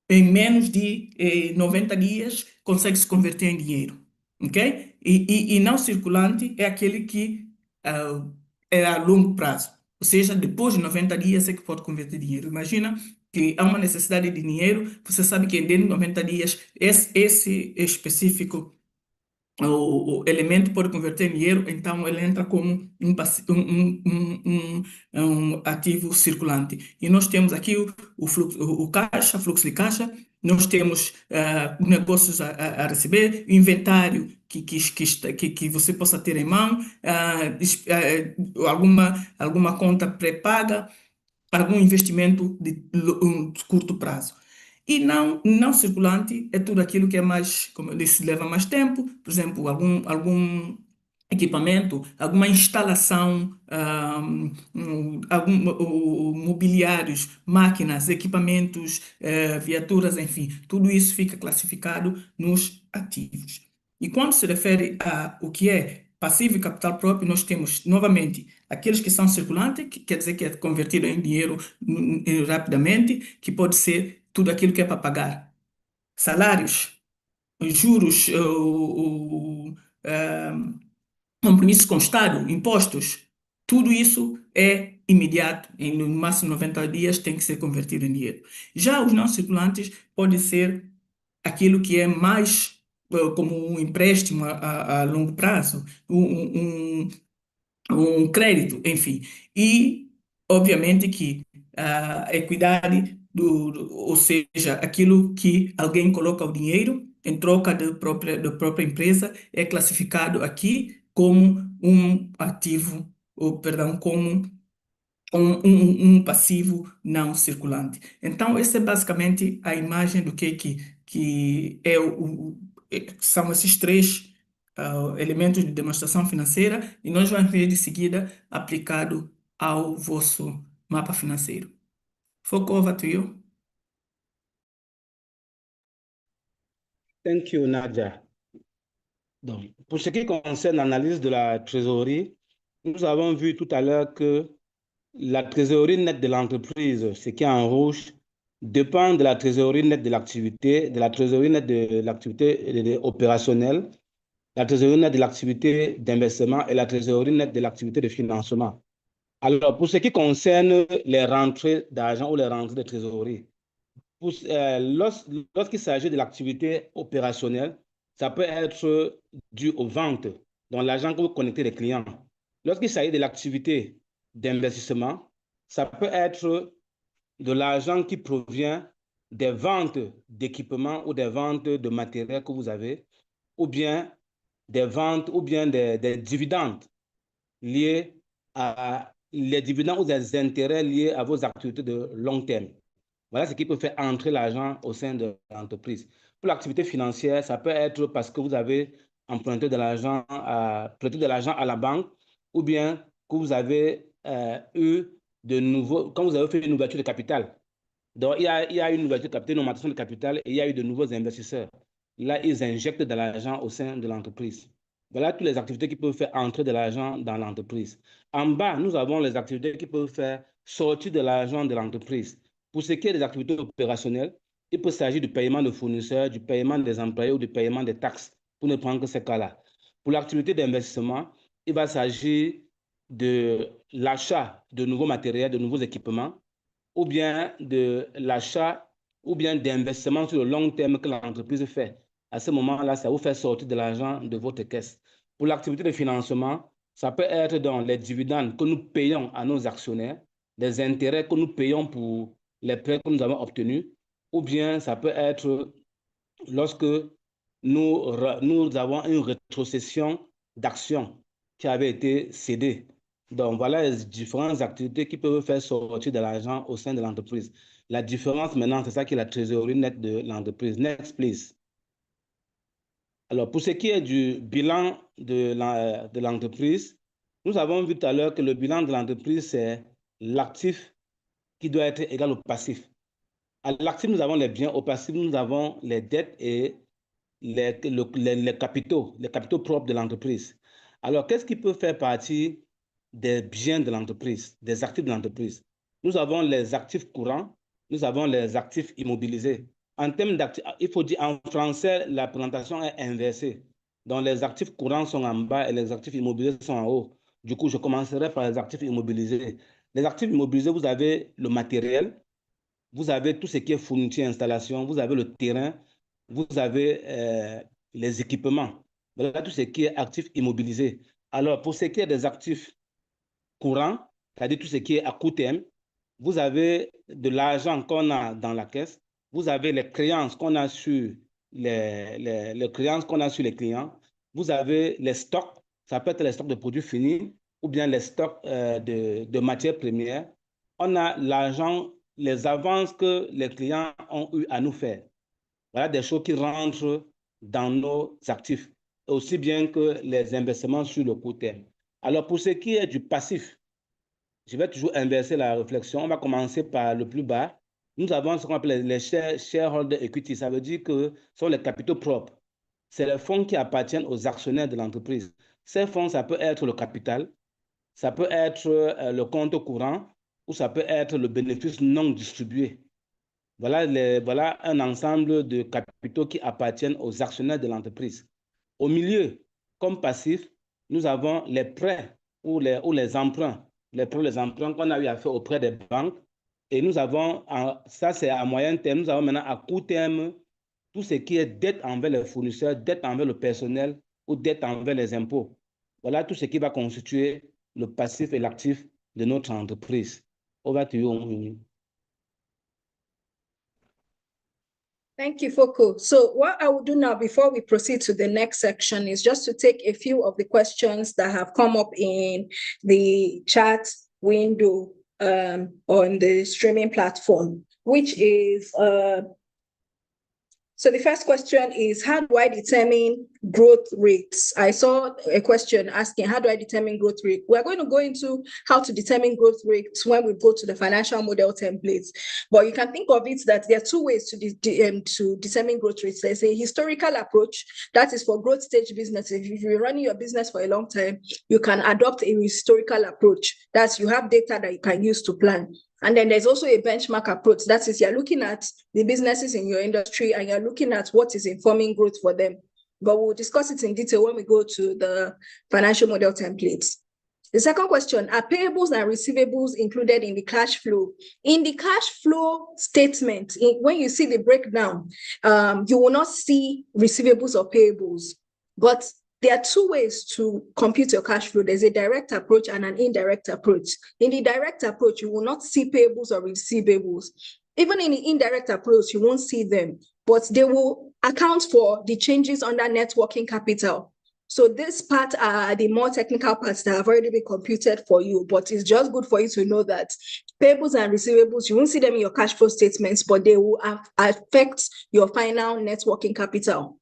em menos de 90 dias, consegue se converter em dinheiro, ok? E não circulante é aquele que ah, é a longo prazo, ou seja, depois de 90 dias é que pode converter em dinheiro. Imagina que há uma necessidade de dinheiro, você sabe que dentro de 90 dias esse específico o elemento pode converter em dinheiro, então ele entra como um ativo circulante. E nós temos aqui o fluxo de caixa, nós temos negócios a receber, inventário que você possa ter em mão, alguma conta pré-paga, algum investimento de curto prazo. E não circulante é tudo aquilo que é mais, como eu disse, leva mais tempo, por exemplo, algum equipamento, alguma instalação, mobiliários, máquinas, equipamentos, viaturas, enfim, tudo isso fica classificado nos ativos. E quando se refere a o que é passivo e capital próprio, nós temos, novamente, aqueles que são circulantes, que quer dizer que é convertido em dinheiro rapidamente, que pode ser tudo aquilo que é para pagar. Salários, juros, compromissos com o Estado, impostos, tudo isso é imediato, em no máximo 90 dias tem que ser convertido em dinheiro. Já os não circulantes pode ser aquilo que é mais como um empréstimo a longo prazo, um crédito, enfim. E, obviamente, que a equidade, ou seja, aquilo que alguém coloca o dinheiro em troca da própria empresa, é classificado aqui como um ativo, ou, perdão, como um passivo não circulante. Então, essa é basicamente a imagem do que é são esses três elementos de demonstração financeira e nós vamos ver de seguida aplicado ao vosso mapa financeiro. Foco over to you. Thank you, Nadia. Donc, pour ce qui concerne l'analyse de la trésorerie, nous avons vu tout à l'heure que la trésorerie nette de l'entreprise, ce qui est en rouge, dépend de la trésorerie nette de la trésorerie nette de l'activité opérationnelle, la trésorerie nette de l'activité d'investissement et la trésorerie nette de l'activité de financement. Alors, pour ce qui concerne les rentrées d'argent ou les rentrées de trésorerie, lorsqu'il s'agit de l'activité opérationnelle, ça peut être dû aux ventes, donc l'argent que vous connectez les clients. Lorsqu'il s'agit de l'activité d'investissement, ça peut être de l'argent qui provient des ventes d'équipements ou des ventes de matériel que vous avez, ou bien des ventes ou bien des dividendes liés à les dividendes ou des intérêts liés à vos activités de long terme. Voilà ce qui peut faire entrer l'argent au sein de l'entreprise. Pour l'activité financière, ça peut être parce que vous avez emprunté de l'argent prêté de l'argent à la banque ou bien que vous avez eu de nouveaux, quand vous avez fait une ouverture de capital. Donc, il y a une ouverture de capital, une augmentation de capital et il y a eu de nouveaux investisseurs. Là, ils injectent de l'argent au sein de l'entreprise. Voilà toutes les activités qui peuvent faire entrer de l'argent dans l'entreprise. En bas, nous avons les activités qui peuvent faire sortir de l'argent de l'entreprise. Pour ce qui est des activités opérationnelles, il peut s'agir du paiement de fournisseurs, du paiement des employés ou du paiement des taxes, pour ne prendre que ces cas-là. Pour l'activité d'investissement, il va s'agir de l'achat de nouveaux matériels, de nouveaux équipements, ou bien de l'achat, ou bien d'investissement sur le long terme que l'entreprise fait. À ce moment-là, ça vous fait sortir de l'argent de votre caisse. Pour l'activité de financement, ça peut être dans les dividendes que nous payons à nos actionnaires, des intérêts que nous payons pour les prêts que nous avons obtenus, ou bien ça peut être lorsque nous avons une rétrocession d'actions qui avaient été cédées. Donc, voilà les différentes activités qui peuvent faire sortir de l'argent au sein de l'entreprise. La différence maintenant, c'est ça qui est la trésorerie nette de l'entreprise. Next, please. Alors, pour ce qui est du bilan de l'entreprise, nous avons vu tout à l'heure que le bilan de l'entreprise, c'est l'actif qui doit être égal au passif. À l'actif, nous avons les biens. Au passif, nous avons les dettes et les capitaux propres de l'entreprise. Alors, qu'est-ce qui peut faire partie des biens de l'entreprise, des actifs de l'entreprise? Nous avons les actifs courants, nous avons les actifs immobilisés. En termes d'actifs, il faut dire en français, la présentation est inversée. Donc, les actifs courants sont en bas et les actifs immobilisés sont en haut. Du coup, je commencerai par les actifs immobilisés. Les actifs immobilisés, vous avez le matériel, vous avez tout ce qui est fourniture, installation, vous avez le terrain, vous avez les équipements. Voilà tout ce qui est actif immobilisé. Alors, pour ce qui est des actifs courants, c'est-à-dire tout ce qui est à court terme, vous avez de l'argent qu'on a dans la caisse, vous avez les créances qu'on a sur les créances qu'on a sur les clients, vous avez les stocks, ça peut être les stocks de produits finis ou bien les stocks de matières premières. On a l'argent, les avances que les clients ont eu à nous faire. Voilà des choses qui rentrent dans nos actifs, aussi bien que les investissements sur le court terme. Alors, pour ce qui est du passif, je vais toujours inverser la réflexion. On va commencer par le plus bas. Nous avons ce qu'on appelle les shareholder equity. Ça veut dire que ce sont les capitaux propres. C'est les fonds qui appartiennent aux actionnaires de l'entreprise. Ces fonds, ça peut être le capital, ça peut être le compte courant ou ça peut être le bénéfice non distribué. Voilà un ensemble de capitaux qui appartiennent aux actionnaires de l'entreprise. Au milieu, comme passif, nous avons les prêts ou les emprunts. Les prêts, les emprunts qu'on a eu à faire auprès des banques. Et nous avons, ça c'est à moyen terme, nous avons maintenant à court terme tout ce qui est dette envers les fournisseurs, dette envers le personnel ou dette envers les impôts. Voilà tout ce qui va constituer le passif et l'actif de notre entreprise. Over to you. Thank you, Foko. So what I will do now before we proceed to the next section is just to take a few of the questions that have come up in the chat window on the streaming platform, which is so the first question is, how do I determine growth rates? I saw a question asking, how do I determine growth rate? We're going to go into how to determine growth rates when we go to the financial model templates. But you can think of it that there are two ways to determine growth rates. There's a historical approach, that is for growth stage businesses. If you're running your business for a long time, you can adopt a historical approach. That's you have data that you can use to plan. And then there's also a benchmark approach. That is, you're looking at the businesses in your industry and you're looking at what is informing growth for them. But we'll discuss it in detail when we go to the financial model templates. The second question, are payables and receivables included in the cash flow? In the cash flow statement, when you see the breakdown, you will not see receivables or payables. But there are two ways to compute your cash flow. There's a direct approach and an indirect approach. In the direct approach, you will not see payables or receivables. Even in the indirect approach, you won't see them, but they will account for the changes under net working capital. So this part are the more technical parts that have already been computed for you, but it's just good for you to know that payables and receivables, you won't see them in your cash flow statements, but they will affect your final net working capital.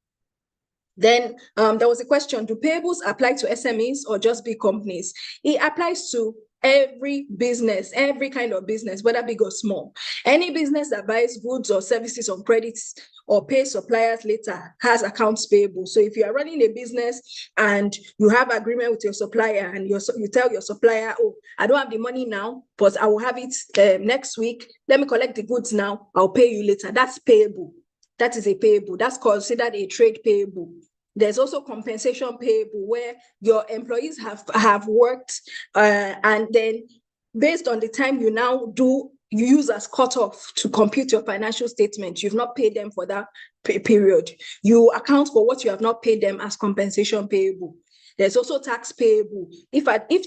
Then there was a question, do payables apply to SMEs or just big companies? It applies to every business, every kind of business, whether big or small. Any business that buys goods or services on credits or pays suppliers later has accounts payable. So if you are running a business and you have agreement with your supplier and you tell your supplier, oh, I don't have the money now, but I will have it next week. Let me collect the goods now. I'll pay you later. That's payable. That is a payable. That's considered a trade payable. There's also compensation payable where your employees have worked and then based on the time you now you use as cutoff to compute your financial statement, you've not paid them for that period. You account for what you have not paid them as compensation payable. There's also tax payable. If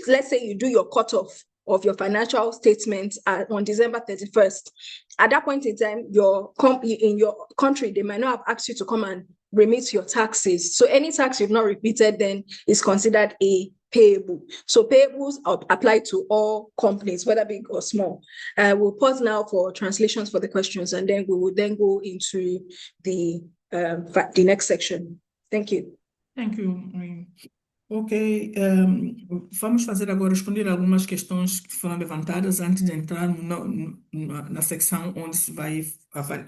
let's say you do your cutoff of your financial statements on December 31st, at that point in time, in your country, they might not have asked you to come and remit your taxes. So any tax you've not repeated then is considered a payable. So payables apply to all companies, whether big or small. We'll pause now for translations for the questions, and then we will then go into the next section. Thank you. Thank you. Ok, vamos fazer agora responder algumas questões que foram levantadas antes de entrar na secção onde se vai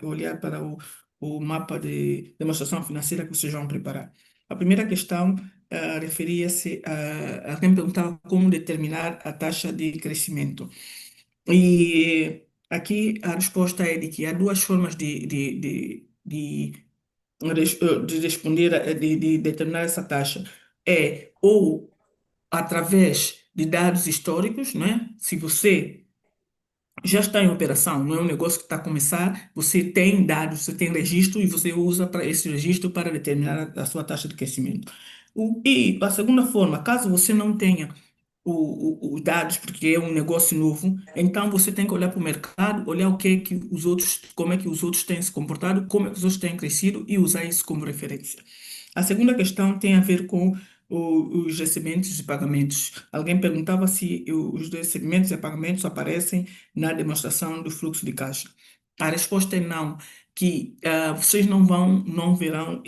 olhar para o mapa de demonstração financeira que vocês vão preparar. A primeira questão referia-se a alguém perguntava como determinar a taxa de crescimento. E aqui a resposta é de que há duas formas de responder, de determinar essa taxa. É ou através de dados históricos, né? Se você já está em operação, não é um negócio que está a começar, você tem dados, você tem registro e você usa para esse registro para determinar a sua taxa de crescimento. E a segunda forma, caso você não tenha os dados, porque é um negócio novo, então você tem que olhar para o mercado, olhar o que é que os outros, como é que os outros têm se comportado, como é que os outros têm crescido e usar isso como referência. A segunda questão tem a ver com os recebimentos e pagamentos. Alguém perguntava se os recebimentos e pagamentos aparecem na demonstração do fluxo de caixa. A resposta é não, que vocês não verão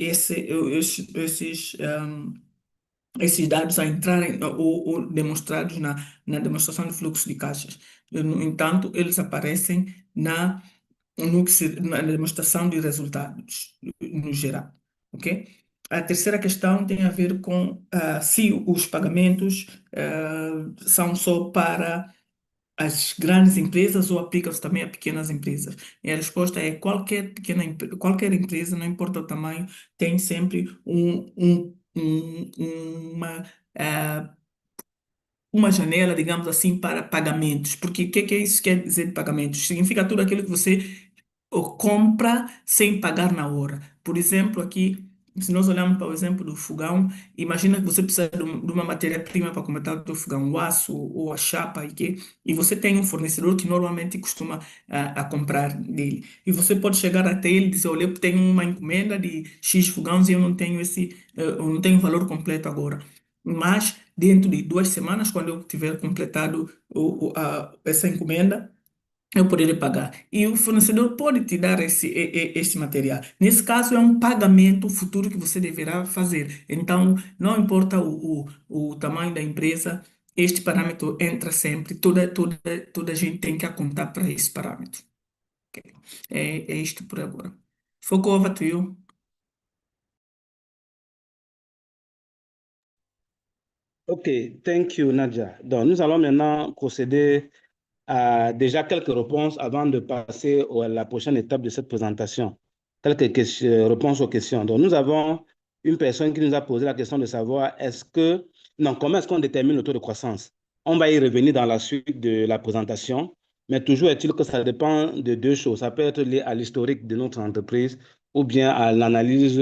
esses dados a entrarem ou demonstrados na demonstração de fluxo de caixas. No entanto, eles aparecem na demonstração de resultados, no geral. Ok? A terceira questão tem a ver com se os pagamentos são só para as grandes empresas ou aplicam-se também a pequenas empresas? E a resposta é qualquer empresa, não importa o tamanho, tem sempre uma janela, digamos assim, para pagamentos. Porque o que é isso que quer dizer de pagamentos? Significa tudo aquilo que você compra sem pagar na hora. Por exemplo, aqui, se nós olharmos para o exemplo do fogão, imagina que você precisa de uma matéria-prima para completar o teu fogão, o aço ou a chapa, e você tem um fornecedor que normalmente costuma a comprar dele. E você pode chegar até ele e dizer, olha, eu tenho uma encomenda de X fogões e eu não tenho eu não tenho o valor completo agora. Mas dentro de 2 semanas, quando eu tiver completado essa encomenda, eu poderia pagar. E o fornecedor pode te dar esse material. Nesse caso, é um pagamento futuro que você deverá fazer. Então, não importa o tamanho da empresa, este parâmetro entra sempre. Toda gente tem que apontar para esse parâmetro. Ok? É isto por agora. Foco over to you. OK, thank you, Nadia. Donc, nous allons maintenant procéder à déjà quelques réponses avant de passer à la prochaine étape de cette présentation. Quelques réponses aux questions. Donc, nous avons une personne qui nous a posé la question de savoir comment est-ce qu'on détermine le taux de croissance? On va y revenir dans la suite de la présentation, mais toujours est-il que ça dépend de deux choses. Ça peut être lié à l'historique de notre entreprise ou bien à l'analyse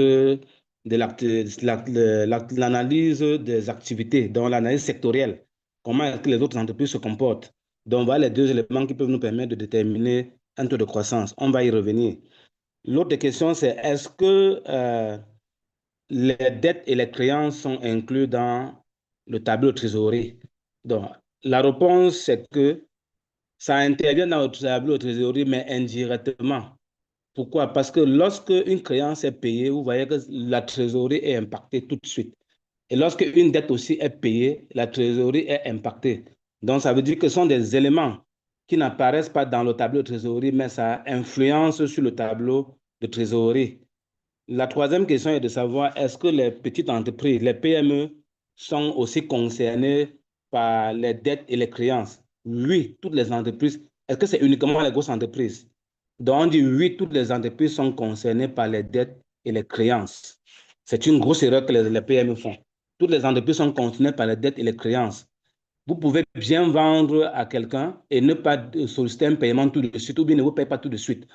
l'analyse des activités, donc l'analyse sectorielle. Comment est-ce que les autres entreprises se comportent? Donc, voilà les deux éléments qui peuvent nous permettre de déterminer un taux de croissance. On va y revenir. L'autre question, c'est est-ce que les dettes et les créances sont inclus dans le tableau de trésorerie? Donc, la réponse, c'est que ça intervient dans le tableau de trésorerie, mais indirectement. Pourquoi? Parce que lorsque une créance est payée, vous voyez que la trésorerie est impactée tout de suite. Et lorsque une dette aussi est payée, la trésorerie est impactée. Donc, ça veut dire que ce sont des éléments qui n'apparaissent pas dans le tableau de trésorerie, mais ça influence sur le tableau de trésorerie. La troisième question est de savoir, est-ce que les petites entreprises, les PME, sont aussi concernées par les dettes et les créances? Oui, toutes les entreprises. Est-ce que c'est uniquement les grosses entreprises? Donc, on dit oui, toutes les entreprises sont concernées par les dettes et les créances. C'est une grosse erreur que les PME font. Toutes les entreprises sont concernées par les dettes et les créances. Vous pouvez bien vendre à quelqu'un et ne pas solliciter un paiement tout de suite ou bien ne vous paye pas tout de suite.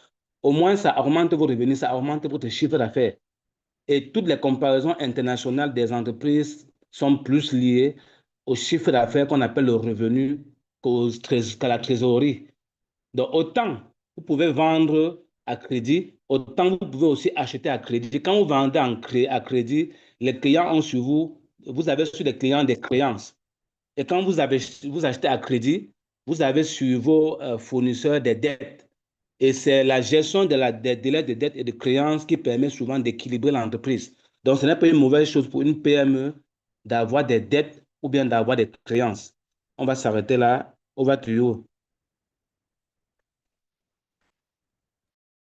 Au moins, ça augmente vos revenus, ça augmente votre chiffre d'affaires. Et toutes les comparaisons internationales des entreprises sont plus liées au chiffre d'affaires qu'on appelle le revenu qu'à la trésorerie. Donc, autant vous pouvez vendre à crédit, autant vous pouvez aussi acheter à crédit. Quand vous vendez à crédit, les clients ont sur vous, vous avez sur les clients des créances. Et quand vous achetez à crédit, vous avez sur vos fournisseurs des dettes. Et c'est la gestion des délais de dette et de créances qui permet souvent d'équilibrer l'entreprise. Donc, ce n'est pas une mauvaise chose pour une PME d'avoir des dettes ou bien d'avoir des créances. On va s'arrêter là. Over to you.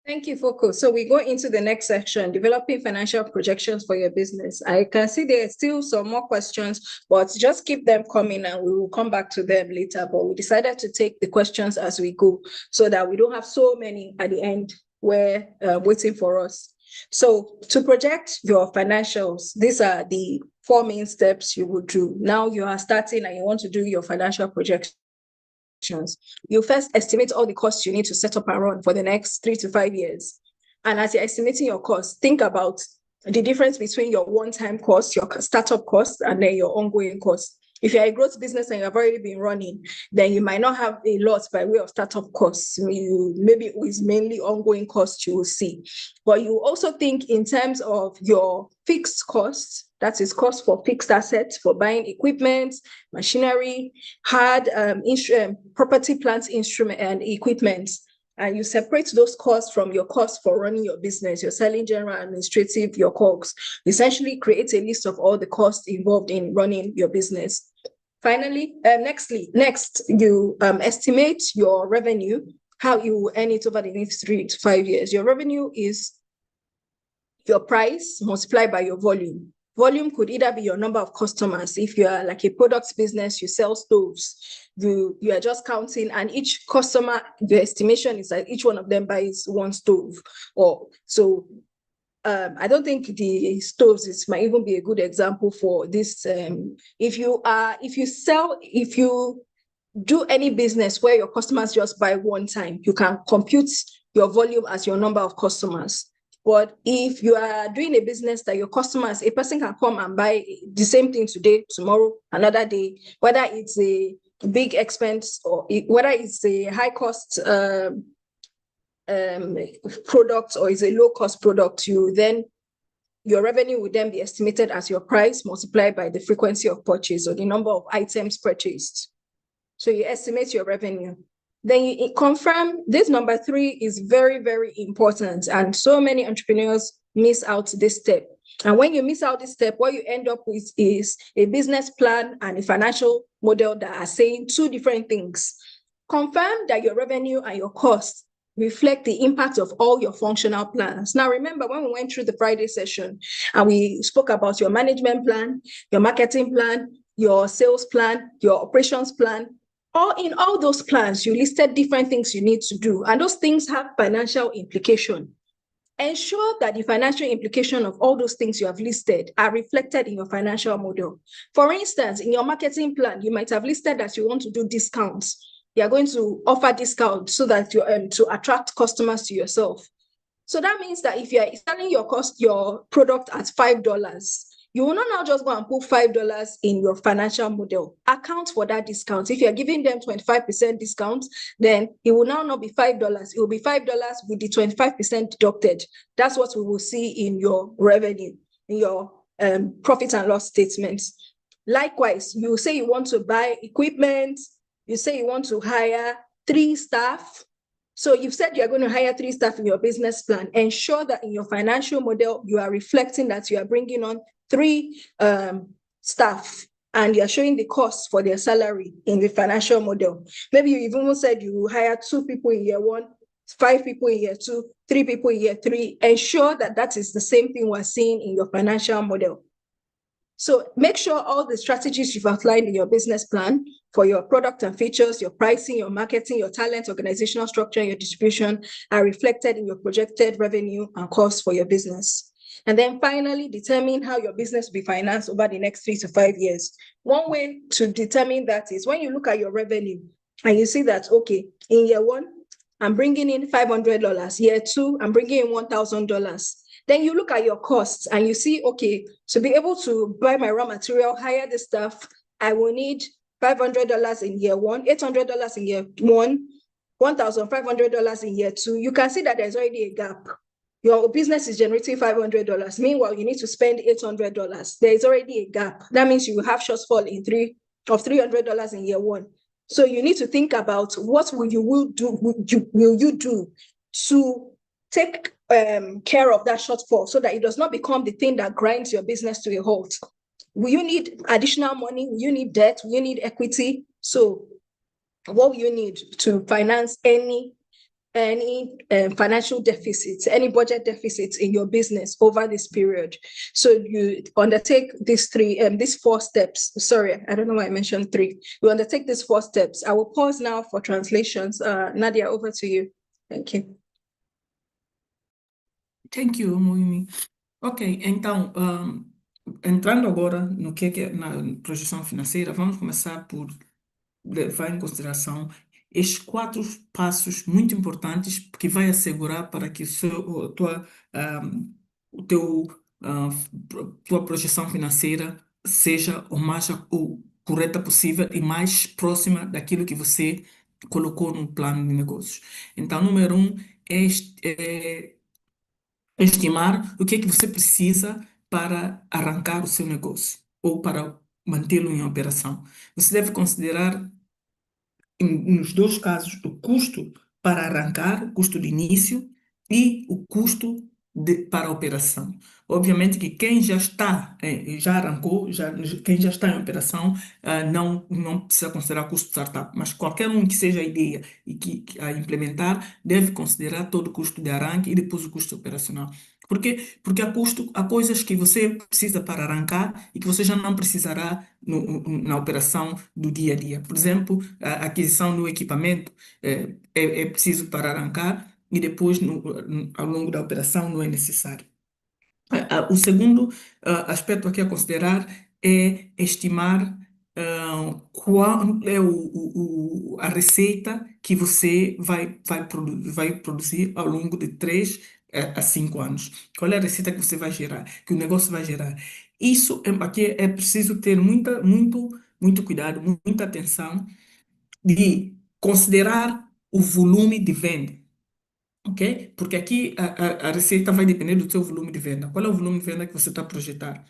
Thank you, Foko. So we go into the next section, developing financial projections for your business. I can see there are still some more questions, but just keep them coming and we will come back to them later. But we decided to take the questions as we go so that we don't have so many at the end where waiting for us. So to project your financials, these are the 4 main steps you would do. Now you are starting and you want to do your financial projections. You first estimate all the costs you need to set up and run for the next 3 to 5 years. And as you're estimating your costs, think about the difference between your one-time cost, your startup costs, and then your ongoing costs. If you're a growth business and you've already been running, then you might not have a lot by way of startup costs. Maybe it's mainly ongoing costs you will see. But you also think in terms of your fixed costs, that is cost for fixed assets, for buying equipment, machinery, hard property, plant, instrument, and equipment. And you separate those costs from your costs for running your business, your selling, general, administrative, your COGS. Essentially create a list of all the costs involved in running your business. Finally, next, you estimate your revenue, how you will earn it over the next 3 to 5 years. Your revenue is your price multiplied by your volume. Volume could either be your number of customers. If you are like a product business, you sell stoves, you are just counting, and each customer, the estimation is that each one of them buys one stove. Or so I don't think the stoves might even be a good example for this. If you do any business where your customers just buy one time, you can compute your volume as your number of customers. But if you are doing a business that your customers, a person can come and buy the same thing today, tomorrow, another day, whether it's a big expense or whether it's a high cost product or is a low cost product, your revenue would then be estimated as your price multiplied by the frequency of purchase or the number of items purchased. So you estimate your revenue. Then you confirm. This number 3 is very, very important. And so many entrepreneurs miss out this step. And when you miss out this step, what you end up with is a business plan and a financial model that are saying 2 different things. Confirm that your revenue and your costs reflect the impact of all your functional plans. Now, remember when we went through the Friday session and we spoke about your management plan, your marketing plan, your sales plan, your operations plan, in all those plans, you listed different things you need to do, and those things have financial implication. Ensure that the financial implication of all those things you have listed are reflected in your financial model. For instance, in your marketing plan, you might have listed that you want to do discounts. You are going to offer discounts so that you to attract customers to yourself. So that means that if you are selling your product at $5, you will not now just go and put $5 in your financial model. Account for that discount. If you're giving them 25% discount, then it will now not be $5. It will be $5 with the 25% deducted. That's what we will see in your revenue, in your profit and loss statements. Likewise, you say you want to buy equipment. You say you want to hire 3 staff. So you've said you're going to hire 3 staff in your business plan. Ensure that in your financial model, you are reflecting that you are bringing on 3 staff and you're showing the costs for their salary in the financial model. Maybe you even said you hire 2 people in year 1, 5 people in year 2, 3 people in year 3. Ensure that that is the same thing we're seeing in your financial model. So make sure all the strategies you've outlined in your business plan for your product and features, your pricing, your marketing, your talent, organizational structure, your distribution are reflected in your projected revenue and costs for your business. And then finally, determine how your business will be financed over the next 3 to 5 years. One way to determine that is when you look at your revenue and you see that, okay, in year 1, I'm bringing in $500. Year 2, I'm bringing in $1,000. Then you look at your costs and you see, okay, to be able to buy my raw material, hire the staff, I will need $500 in year 1, $800 in year 1, $1,500 in year 2. You can see that there's already a gap. Your business is generating $500. Meanwhile, you need to spend $800. There is already a gap. That means you will have shortfall of $300 in year 1. So you need to think about what will you do to take care of that shortfall so that it does not become the thing that grinds your business to a halt. Will you need additional money? Will you need debt? Will you need equity? So what will you need to finance any financial deficits, any budget deficits in your business over this period? So you undertake these 4 steps. Sorry, I don't know why I mentioned 3. You undertake these 4 steps. I will pause now for translations. Nadia, over to you. Thank you. Thank you, Moimi. Ok, então, entrando agora no que é na projeção financeira, vamos começar por levar em consideração estes 4 passos muito importantes que vai assegurar para que tua projeção financeira seja o correta possível e mais próxima daquilo que você colocou no plano de negócios. Então, número um é estimar o que é que você precisa para arrancar o seu negócio ou para mantê-lo em operação. Você deve considerar, nos dois casos, o custo para arrancar, o custo de início e o custo para a operação. Obviamente que quem já está, já arrancou, quem já está em operação, não precisa considerar custo de startup, mas qualquer um que seja a ideia e que a implementar deve considerar todo o custo de arranque e depois o custo operacional. Por quê? Porque há coisas que você precisa para arrancar e que você já não precisará na operação do dia a dia. Por exemplo, a aquisição do equipamento é preciso para arrancar e depois, ao longo da operação, não é necessário. O segundo aspecto aqui a considerar é estimar qual é a receita que você vai produzir ao longo de 3 a 5 anos. Qual é a receita que você vai gerar, que o negócio vai gerar. Isso aqui é preciso ter muito cuidado, muita atenção de considerar o volume de venda. Ok? Porque aqui a receita vai depender do seu volume de venda. Qual é o volume de venda que você está a projetar?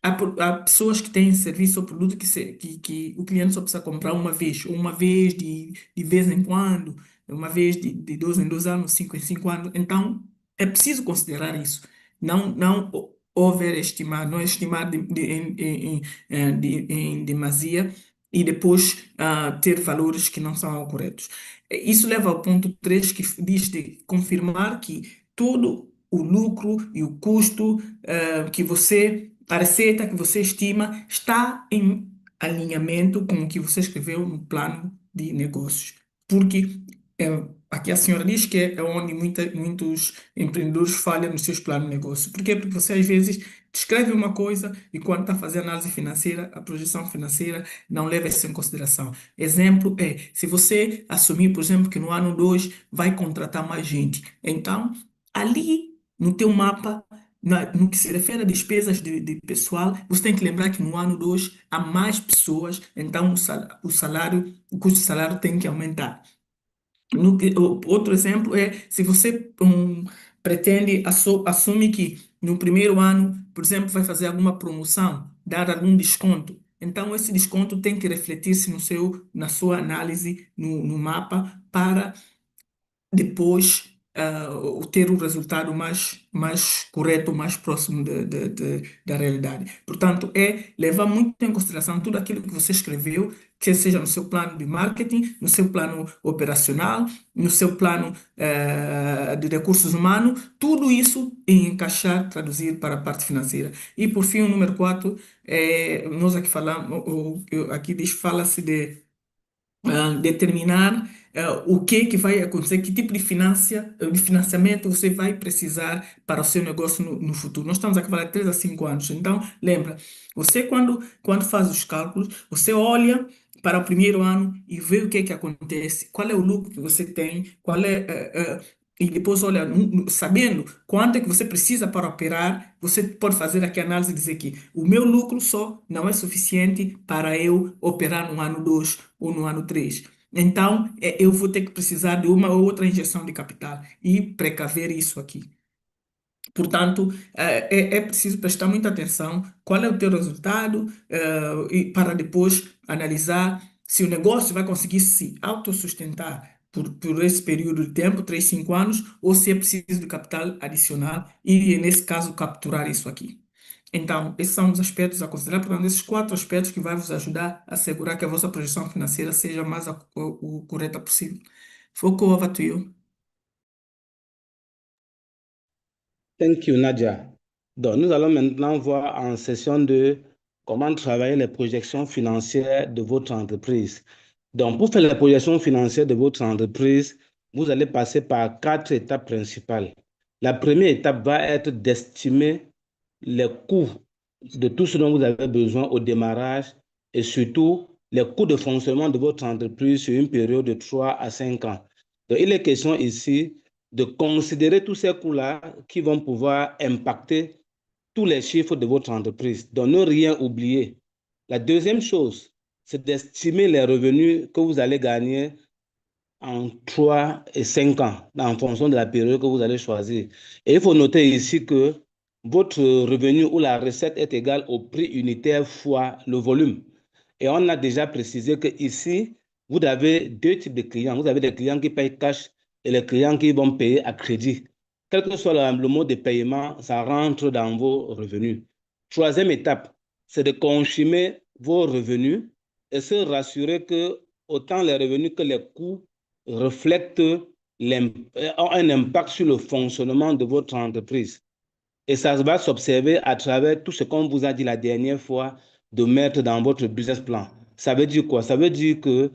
Há pessoas que têm serviço ou produto que o cliente só precisa comprar uma vez, ou uma vez de vez em quando, uma vez de 2 em 2 anos, 5 em 5 anos. Então, é preciso considerar isso. Não overestimar, não estimar em demasia e depois ter valores que não são corretos. Isso leva ao ponto 3 que diz de confirmar que todo o lucro e o custo a receita que você estima está em alinhamento com o que você escreveu no plano de negócios. Porque aqui a senhora diz que é onde muitos empreendedores falham nos seus planos de negócio. Por quê? Porque você às vezes descreve uma coisa e quando está fazendo análise financeira, a projeção financeira não leva isso em consideração. Exemplo se você assumir, por exemplo, que no ano 2 vai contratar mais gente, então ali no teu mapa no que se refere a despesas de pessoal, você tem que lembrar que no ano 2 há mais pessoas, então o custo de salário tem que aumentar. Outro exemplo se você assume que no primeiro ano, por exemplo, vai fazer alguma promoção, dar algum desconto. Então, esse desconto tem que refletir-se na sua análise no mapa para depois ter o resultado mais correto, mais próximo da realidade. Portanto, é levar muito em consideração tudo aquilo que você escreveu, que seja no seu plano de marketing, no seu plano operacional, no seu plano de recursos humanos, tudo isso e encaixar, traduzir para a parte financeira. E por fim, o número 4, nós aqui falamos, aqui fala-se de determinar o que vai acontecer, que tipo de financiamento você vai precisar para o seu negócio no futuro. Nós estamos aqui a falar de 3 a 5 anos. Então, lembra, você quando faz os cálculos, você olha para o primeiro ano e vê o que acontece, qual é o lucro que você tem, e depois, olha, sabendo quanto é que você precisa para operar, você pode fazer aqui a análise e dizer que o meu lucro só não é suficiente para eu operar no ano 2 ou no ano 3. Então, eu vou ter que precisar de uma ou outra injeção de capital e precaver isso aqui. Portanto, é preciso prestar muita atenção qual é o teu resultado e para depois analisar se o negócio vai conseguir se autossustentar por esse período de tempo, 3, 5 anos, ou se é preciso de capital adicional e, nesse caso, capturar isso aqui. Então, esses são os aspectos a considerar, portanto, esses 4 aspectos que vão vos ajudar a assegurar que a vossa projeção financeira seja mais o correta possível. Foucault, over to you. Thank you, Nadia. Donc, nous allons maintenant voir en session 2 comment travailler les projections financières de votre entreprise. Donc, pour faire les projections financières de votre entreprise, vous allez passer par 4 étapes principales. La première étape va être d'estimer les coûts de tout ce dont vous avez besoin au démarrage et surtout les coûts de fonctionnement de votre entreprise sur une période de 3 à 5 ans. Donc, il est question ici de considérer tous ces coûts-là qui vont pouvoir impacter tous les chiffres de votre entreprise. Donc, ne rien oublier. La deuxième chose, c'est d'estimer les revenus que vous allez gagner en 3 et 5 ans, en fonction de la période que vous allez choisir. Et il faut noter ici que votre revenu ou la recette est égale au prix unitaire fois le volume. Et on a déjà précisé que ici, vous avez deux types de clients. Vous avez des clients qui payent cash et les clients qui vont payer à crédit. Quel que soit le mode de paiement, ça rentre dans vos revenus. Troisième étape, c'est de confirmer vos revenus et se rassurer que autant les revenus que les coûts reflètent ont un impact sur le fonctionnement de votre entreprise. Et ça va s'observer à travers tout ce qu'on vous a dit la dernière fois de mettre dans votre business plan. Ça veut dire quoi? Ça veut dire que,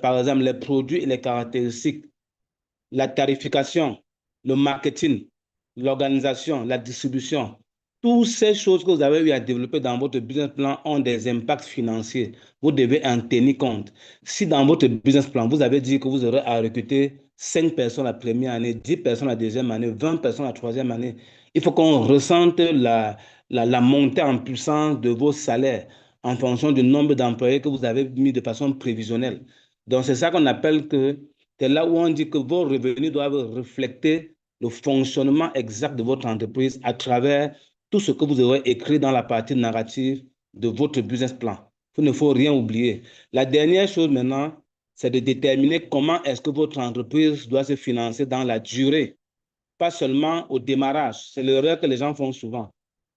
par exemple, les produits et les caractéristiques, la tarification, le marketing, l'organisation, la distribution, toutes ces choses que vous avez eu à développer dans votre business plan ont des impacts financiers. Vous devez en tenir compte. Si dans votre business plan, vous avez dit que vous aurez à recruter 5 personnes la première année, 10 personnes la deuxième année, 20 personnes la troisième année, il faut qu'on ressente la montée en puissance de vos salaires en fonction du nombre d'employés que vous avez mis de façon prévisionnelle. Donc, c'est ça qu'on appelle que c'est là où on dit que vos revenus doivent refléter le fonctionnement exact de votre entreprise à travers tout ce que vous aurez écrit dans la partie narrative de votre business plan. Il ne faut rien oublier. La dernière chose maintenant, c'est de déterminer comment est-ce que votre entreprise doit se financer dans la durée, pas seulement au démarrage. C'est l'erreur que les gens font souvent.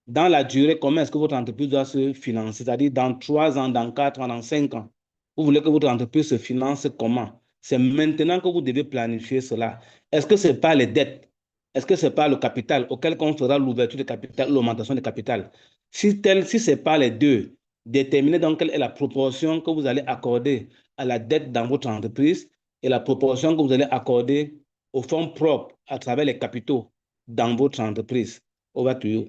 Dans la durée, comment est-ce que votre entreprise doit se financer? C'est-à-dire dans 3 ans, dans 4 ans, dans 5 ans. Vous voulez que votre entreprise se finance comment? C'est maintenant que vous devez planifier cela. Est-ce que ce n'est pas les dettes? Est-ce que ce n'est pas le capital auquel on fera l'ouverture de capital, l'augmentation de capital? Si ce n'est pas les deux, déterminez donc quelle est la proportion que vous allez accorder à la dette dans votre entreprise et la proportion que vous allez accorder aux fonds propres à travers les capitaux dans votre entreprise. Over to you.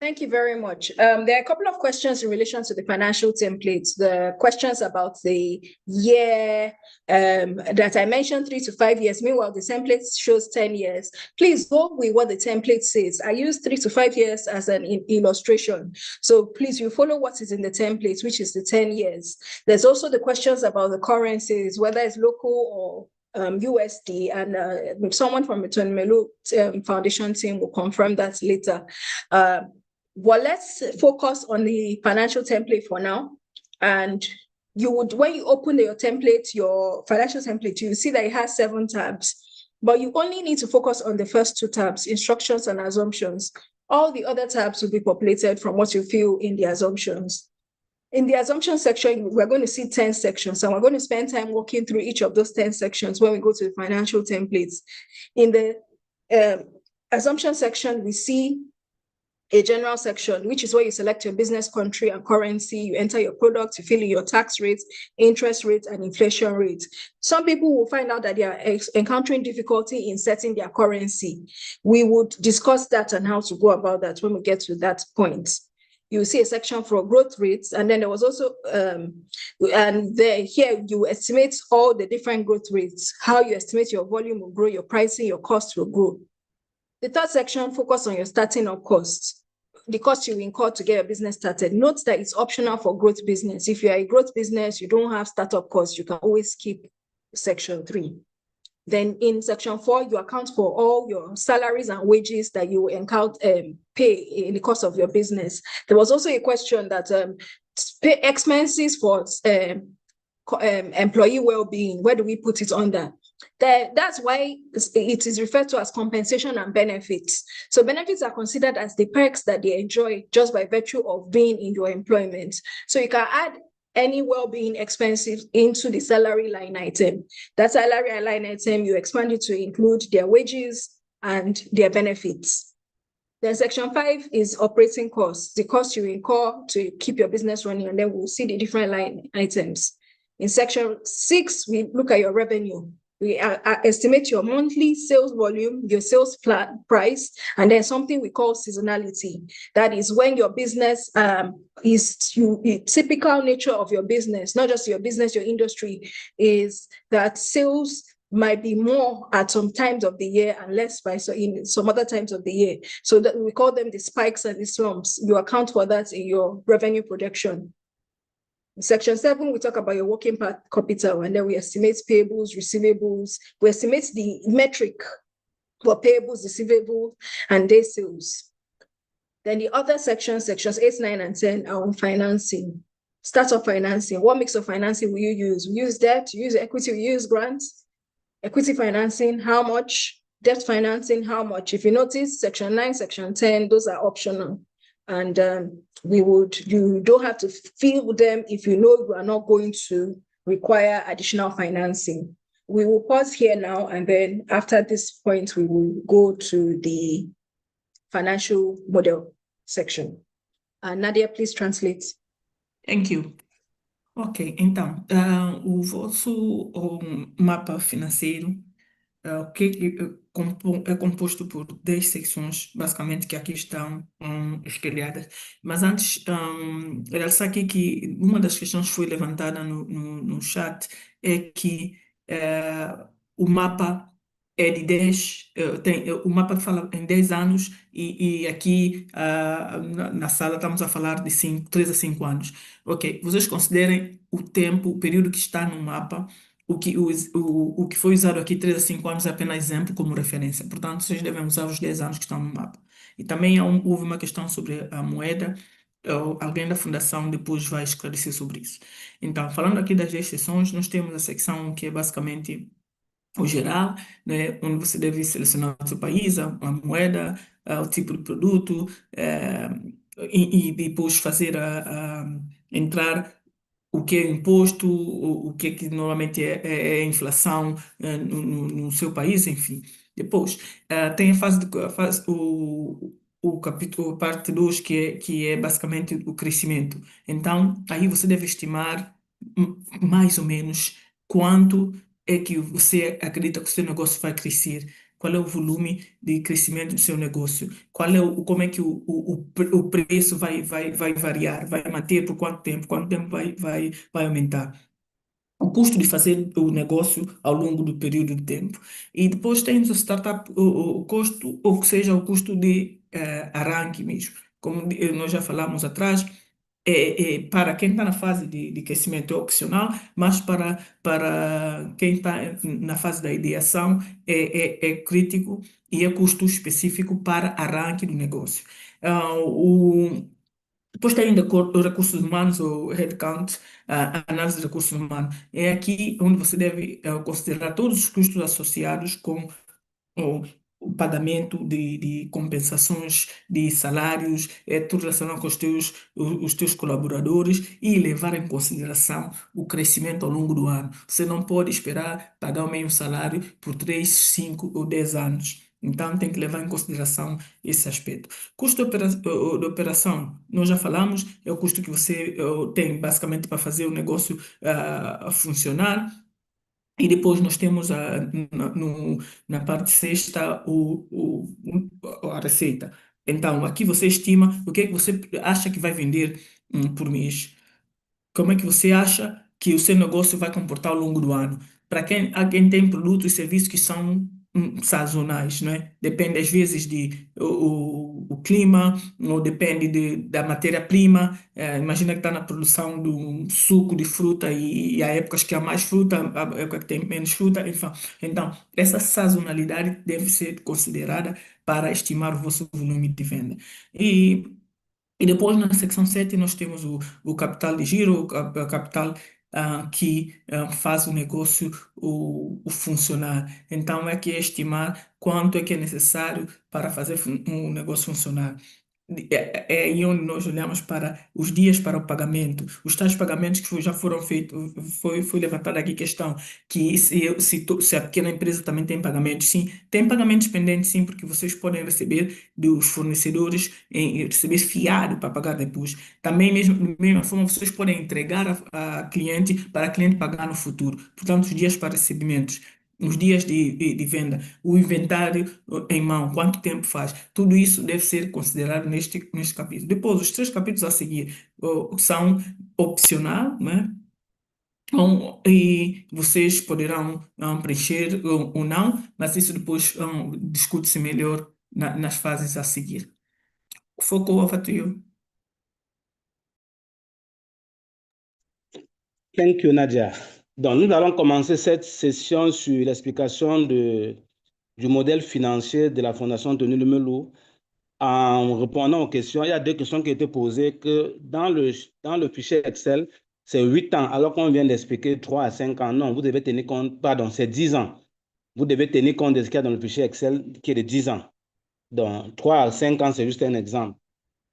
Thank you very much. There are a couple of questions in relation to the financial templates. The questions about the year that I mentioned, 3 to 5 years. Meanwhile, the template shows 10 years. Please go with what the template says. I use 3 to 5 years as an illustration. So please, you follow what is in the template, which is the 10 years. There's also the questions about the currencies, whether it's local or USD, and someone from the Melu Foundation team will confirm that later. Well, let's focus on the financial template for now. And when you open your template, your financial template, you see that it has 7 tabs, but you only need to focus on the first 2 tabs, instructions and assumptions. All the other tabs will be populated from what you feel in the assumptions. In the assumption section, we're going to see 10 sections, and we're going to spend time walking through each of those 10 sections when we go to the financial templates. In the assumption section, we see a general section, which is where you select your business country and currency, you enter your product, you fill in your tax rates, interest rates, and inflation rates. Some people will find out that they are encountering difficulty in setting their currency. We would discuss that and how to go about that when we get to that point. You see a section for growth rates, and then there was also, here you estimate all the different growth rates, how you estimate your volume will grow, your pricing, your cost will grow. The third section focuses on your starting up costs, the cost you incur to get your business started. Note that it's optional for growth business. If you're a growth business, you don't have startup costs, you can always skip section 3. Then in section 4, you account for all your salaries and wages that you encounter, pay in the course of your business. There was also a question that pay expenses for employee well-being, where do we put it under? That's why it is referred to as compensation and benefits. So benefits are considered as the perks that they enjoy just by virtue of being in your employment. So you can add any well-being expenses into the salary line item. That salary line item, you expand it to include their wages and their benefits. Then section 5 is operating costs, the costs you incur to keep your business running, and then we'll see the different line items. In section 6, we look at your revenue. We estimate your monthly sales volume, your sales price, and then something we call seasonality. That is when your business the typical nature of your business, not just your business, your industry, is that sales might be more at some times of the year and less in some other times of the year. So that we call them the spikes and the slumps. You account for that in your revenue projection. In Section 7, we talk about your working capital, and then we estimate payables, receivables. We estimate the metric for payables, receivables, and day sales. Then the other sections 8, 9, and 10 are on financing. Startup financing. What mix of financing will you use? We use debt, we use equity, we use grants. Equity financing, how much? Debt financing, how much? If you notice, Section 9, Section 10, those are optional. And you don't have to fill them if you know you are not going to require additional financing. We will pause here now, and then after this point, we will go to the financial model section. Nadia, please translate. Thank you. Ok, então, o vosso mapa financeiro é composto por 10 secções, basicamente, que aqui estão espelhadas. Mas antes, realçar aqui que uma das questões que foi levantada no chat é que o mapa é de 10, o mapa fala em 10 anos e aqui na sala estamos a falar de 3 a 5 anos. Ok, vocês considerem o tempo, o período que está no mapa. O que foi usado aqui, 3 a 5 anos, é apenas exemplo como referência. Portanto, vocês devem usar os 10 anos que estão no mapa. E também houve uma questão sobre a moeda. Alguém da fundação depois vai esclarecer sobre isso. Então, falando aqui das 10 seções, nós temos a secção que é basicamente o geral, né, onde você deve selecionar o seu país, a moeda, o tipo de produto, e depois fazer entrar o que é imposto, o que é que normalmente é inflação no seu país, enfim. Depois, tem o capítulo, parte 2, que é basicamente o crescimento. Então, aí você deve estimar mais ou menos quanto é que você acredita que o seu negócio vai crescer, qual é o volume de crescimento do seu negócio, como é que o preço vai variar, vai manter por quanto tempo vai aumentar. O custo de fazer o negócio ao longo do período de tempo. E depois temos o startup, o custo, ou que seja, o custo de arranque mesmo. Como nós já falamos atrás, para quem está na fase de crescimento é opcional, mas para quem está na fase da ideação é crítico e é custo específico para arranque do negócio. Depois tem ainda recursos humanos ou headcount, análise de recursos humanos. É aqui onde você deve considerar todos os custos associados com o pagamento de compensações de salários, tudo relacionado com os teus colaboradores e levar em consideração o crescimento ao longo do ano. Você não pode esperar pagar o mesmo salário por 3, 5 ou 10 anos. Então, tem que levar em consideração esse aspecto. Custo de operação, nós já falamos, é o custo que você tem basicamente para fazer o negócio funcionar. E depois nós temos na parte sexta a receita. Então, aqui você estima o que é que você acha que vai vender por mês. Como é que você acha que o seu negócio vai comportar ao longo do ano? Para quem tem produtos e serviços que são sazonais, né? Depende às vezes o clima, ou depende da matéria-prima. Imagina que está na produção de um suco de fruta e há épocas que há mais fruta, há épocas que tem menos fruta, enfim. Então, essa sazonalidade deve ser considerada para estimar o vosso volume de venda. E depois, na secção 7, nós temos o capital de giro, o capital que faz o negócio funcionar. Então, é que é estimar quanto é que é necessário para fazer um negócio funcionar. É aí onde nós olhamos para os dias para o pagamento, os tais pagamentos que já foram feitos. Foi levantada aqui a questão que se a pequena empresa também tem pagamentos. Sim, tem pagamentos pendentes, sim, porque vocês podem receber dos fornecedores e receber fiado para pagar depois. Também, da mesma forma, vocês podem entregar a cliente para a cliente pagar no futuro. Portanto, os dias para recebimentos. Os dias de venda, o inventário em mão, quanto tempo faz, tudo isso deve ser considerado neste capítulo. Depois, os 3 capítulos a seguir são opcional, né? E vocês poderão preencher ou não, mas isso depois discute-se melhor nas fases a seguir. Foco, over to you. Thank you, Nadia. Donc, nous allons commencer cette session sur l'explication du modèle financier de la Fondation Tony Lemelou. En répondant aux questions, il y a deux questions qui ont été posées que dans le fichier Excel, c'est 8 ans, alors qu'on vient d'expliquer 3 à 5 ans. Non, vous devez tenir compte, pardon, c'est 10 ans. Vous devez tenir compte de ce qu'il y a dans le fichier Excel qui est de 10 ans. Donc, 3 à 5 ans, c'est juste un exemple.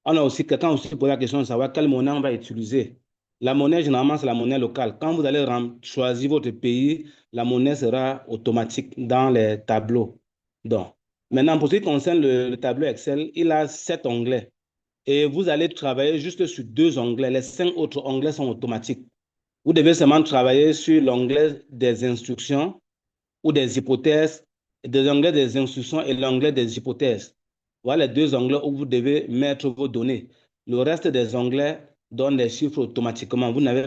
On a aussi quelqu'un aussi posé la question de savoir quelle monnaie on va utiliser. La monnaie, généralement, c'est la monnaie locale. Quand vous allez choisir votre pays, la monnaie sera automatique dans les tableaux. Donc, maintenant, pour ce qui concerne le tableau Excel, il a 7 onglets. Et vous allez travailler juste sur 2 onglets. Les 5 autres onglets sont automatiques. Vous devez seulement travailler sur l'onglet des instructions ou des hypothèses, des onglets des instructions et l'onglet des hypothèses. Voilà les 2 onglets où vous devez mettre vos données. Le reste des onglets donne les chiffres automatiquement. Vous n'avez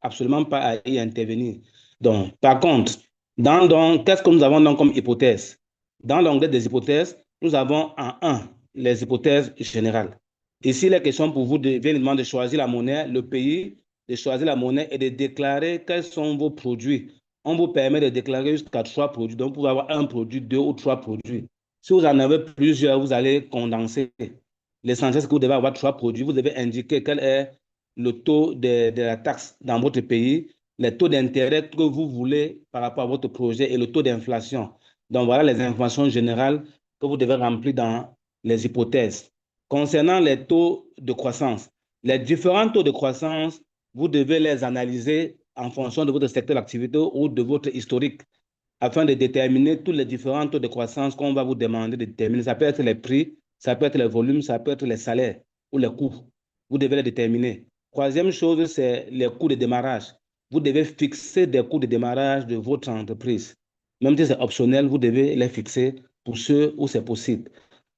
absolument pas à y intervenir. Donc, par contre, qu'est-ce que nous avons donc comme hypothèse? Dans l'onglet des hypothèses, nous avons en 1 les hypothèses générales. Ici, la question pour vous vient de choisir la monnaie, le pays, de choisir la monnaie et de déclarer quels sont vos produits. On vous permet de déclarer jusqu'à 3 produits. Donc, vous pouvez avoir un produit, 2 ou 3 produits. Si vous en avez plusieurs, vous allez condenser. L'essentiel, c'est que vous devez avoir 3 produits. Vous devez indiquer quel est le taux de la taxe dans votre pays, les taux d'intérêt que vous voulez par rapport à votre projet et le taux d'inflation. Donc, voilà les informations générales que vous devez remplir dans les hypothèses. Concernant les taux de croissance, les différents taux de croissance, vous devez les analyser en fonction de votre secteur d'activité ou de votre historique afin de déterminer tous les différents taux de croissance qu'on va vous demander de déterminer. Ça peut être les prix, ça peut être les volumes, ça peut être les salaires ou les coûts. Vous devez les déterminer. Troisième chose, c'est les coûts de démarrage. Vous devez fixer des coûts de démarrage de votre entreprise. Même si c'est optionnel, vous devez les fixer pour ceux où c'est possible.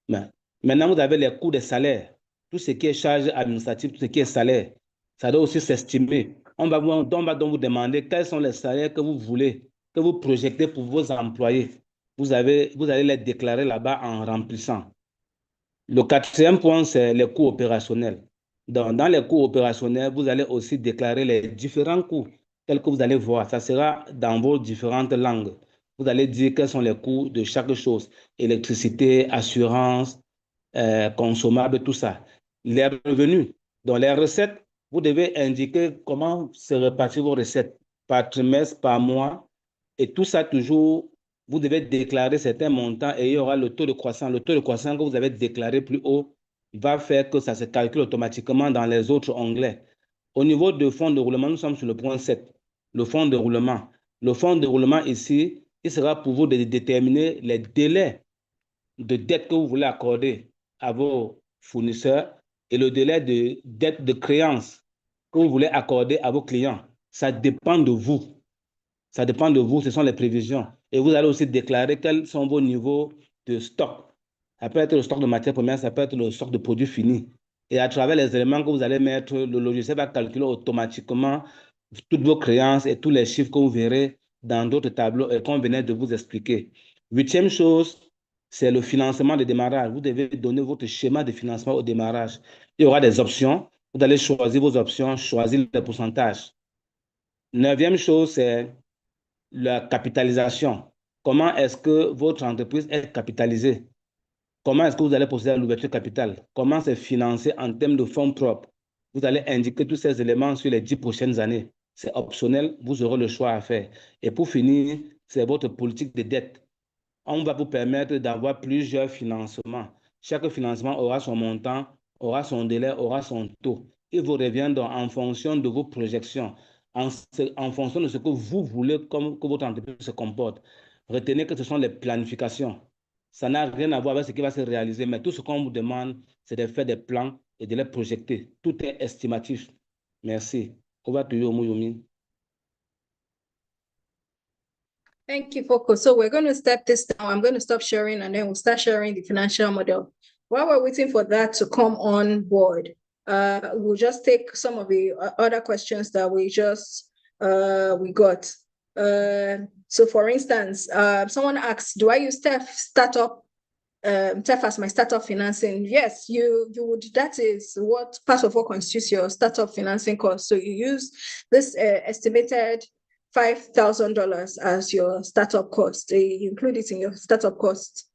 Mais maintenant, vous avez les coûts des salaires. Tout ce qui est charge administrative, tout ce qui est salaire, ça doit aussi s'estimer. On va donc vous demander quels sont les salaires que vous voulez, que vous projetez pour vos employés. Vous allez les déclarer là-bas en remplissant. Le quatrième point, c'est les coûts opérationnels. Dans les coûts opérationnels, vous allez aussi déclarer les différents coûts tels que vous allez voir. Ça sera dans vos différentes langues. Vous allez dire quels sont les coûts de chaque chose. Électricité, assurance, consommables, tout ça. Les revenus. Dans les recettes, vous devez indiquer comment se répartir vos recettes par trimestre, par mois. Et tout ça toujours, vous devez déclarer certains montants et il y aura le taux de croissance. Le taux de croissance que vous avez déclaré plus haut va faire que ça se calcule automatiquement dans les autres onglets. Au niveau de fonds de roulement, nous sommes sur le point 7, le fonds de roulement. Le fonds de roulement ici, il sera pour vous de déterminer les délais de dette que vous voulez accorder à vos fournisseurs et le délai de dette de créance que vous voulez accorder à vos clients. Ça dépend de vous. Ça dépend de vous, ce sont les prévisions. Et vous allez aussi déclarer quels sont vos niveaux de stock. Ça peut être le stock de matières premières, ça peut être le stock de produits finis. Et à travers les éléments que vous allez mettre, le logiciel va calculer automatiquement toutes vos créances et tous les chiffres que vous verrez dans d'autres tableaux et qu'on venait de vous expliquer. Huitième chose, c'est le financement de démarrage. Vous devez donner votre schéma de financement au démarrage. Il y aura des options. Vous allez choisir vos options, choisir les pourcentages. Neuvième chose, c'est la capitalisation. Comment est-ce que votre entreprise est capitalisée? Comment est-ce que vous allez procéder à l'ouverture capitale? Comment c'est financé en termes de fonds propres? Vous allez indiquer tous ces éléments sur les 10 prochaines années. C'est optionnel, vous aurez le choix à faire. Et pour finir, c'est votre politique de dette. On va vous permettre d'avoir plusieurs financements. Chaque financement aura son montant, aura son délai, aura son taux. Il vous revient donc en fonction de vos projections, en fonction de ce que vous voulez que votre entreprise se comporte. Retenez que ce sont les planifications. Ça n'a rien à voir avec ce qui va se réaliser, mais tout ce qu'on vous demande, c'est de faire des plans et de les projeter. Tout est estimatif. Merci. Over to you, Muyumi. Thank you, Foko. So we're going to step this down. I'm going to stop sharing and then we'll start sharing the financial model. While we're waiting for that to come on board, we'll just take some of the other questions that we just we got. So for instance, someone asks, do I use TEF as my startup financing? Yes, you would. That is what part of what constitutes your startup financing cost. So you use this estimated $5,000 as your startup cost. You include it in your startup cost.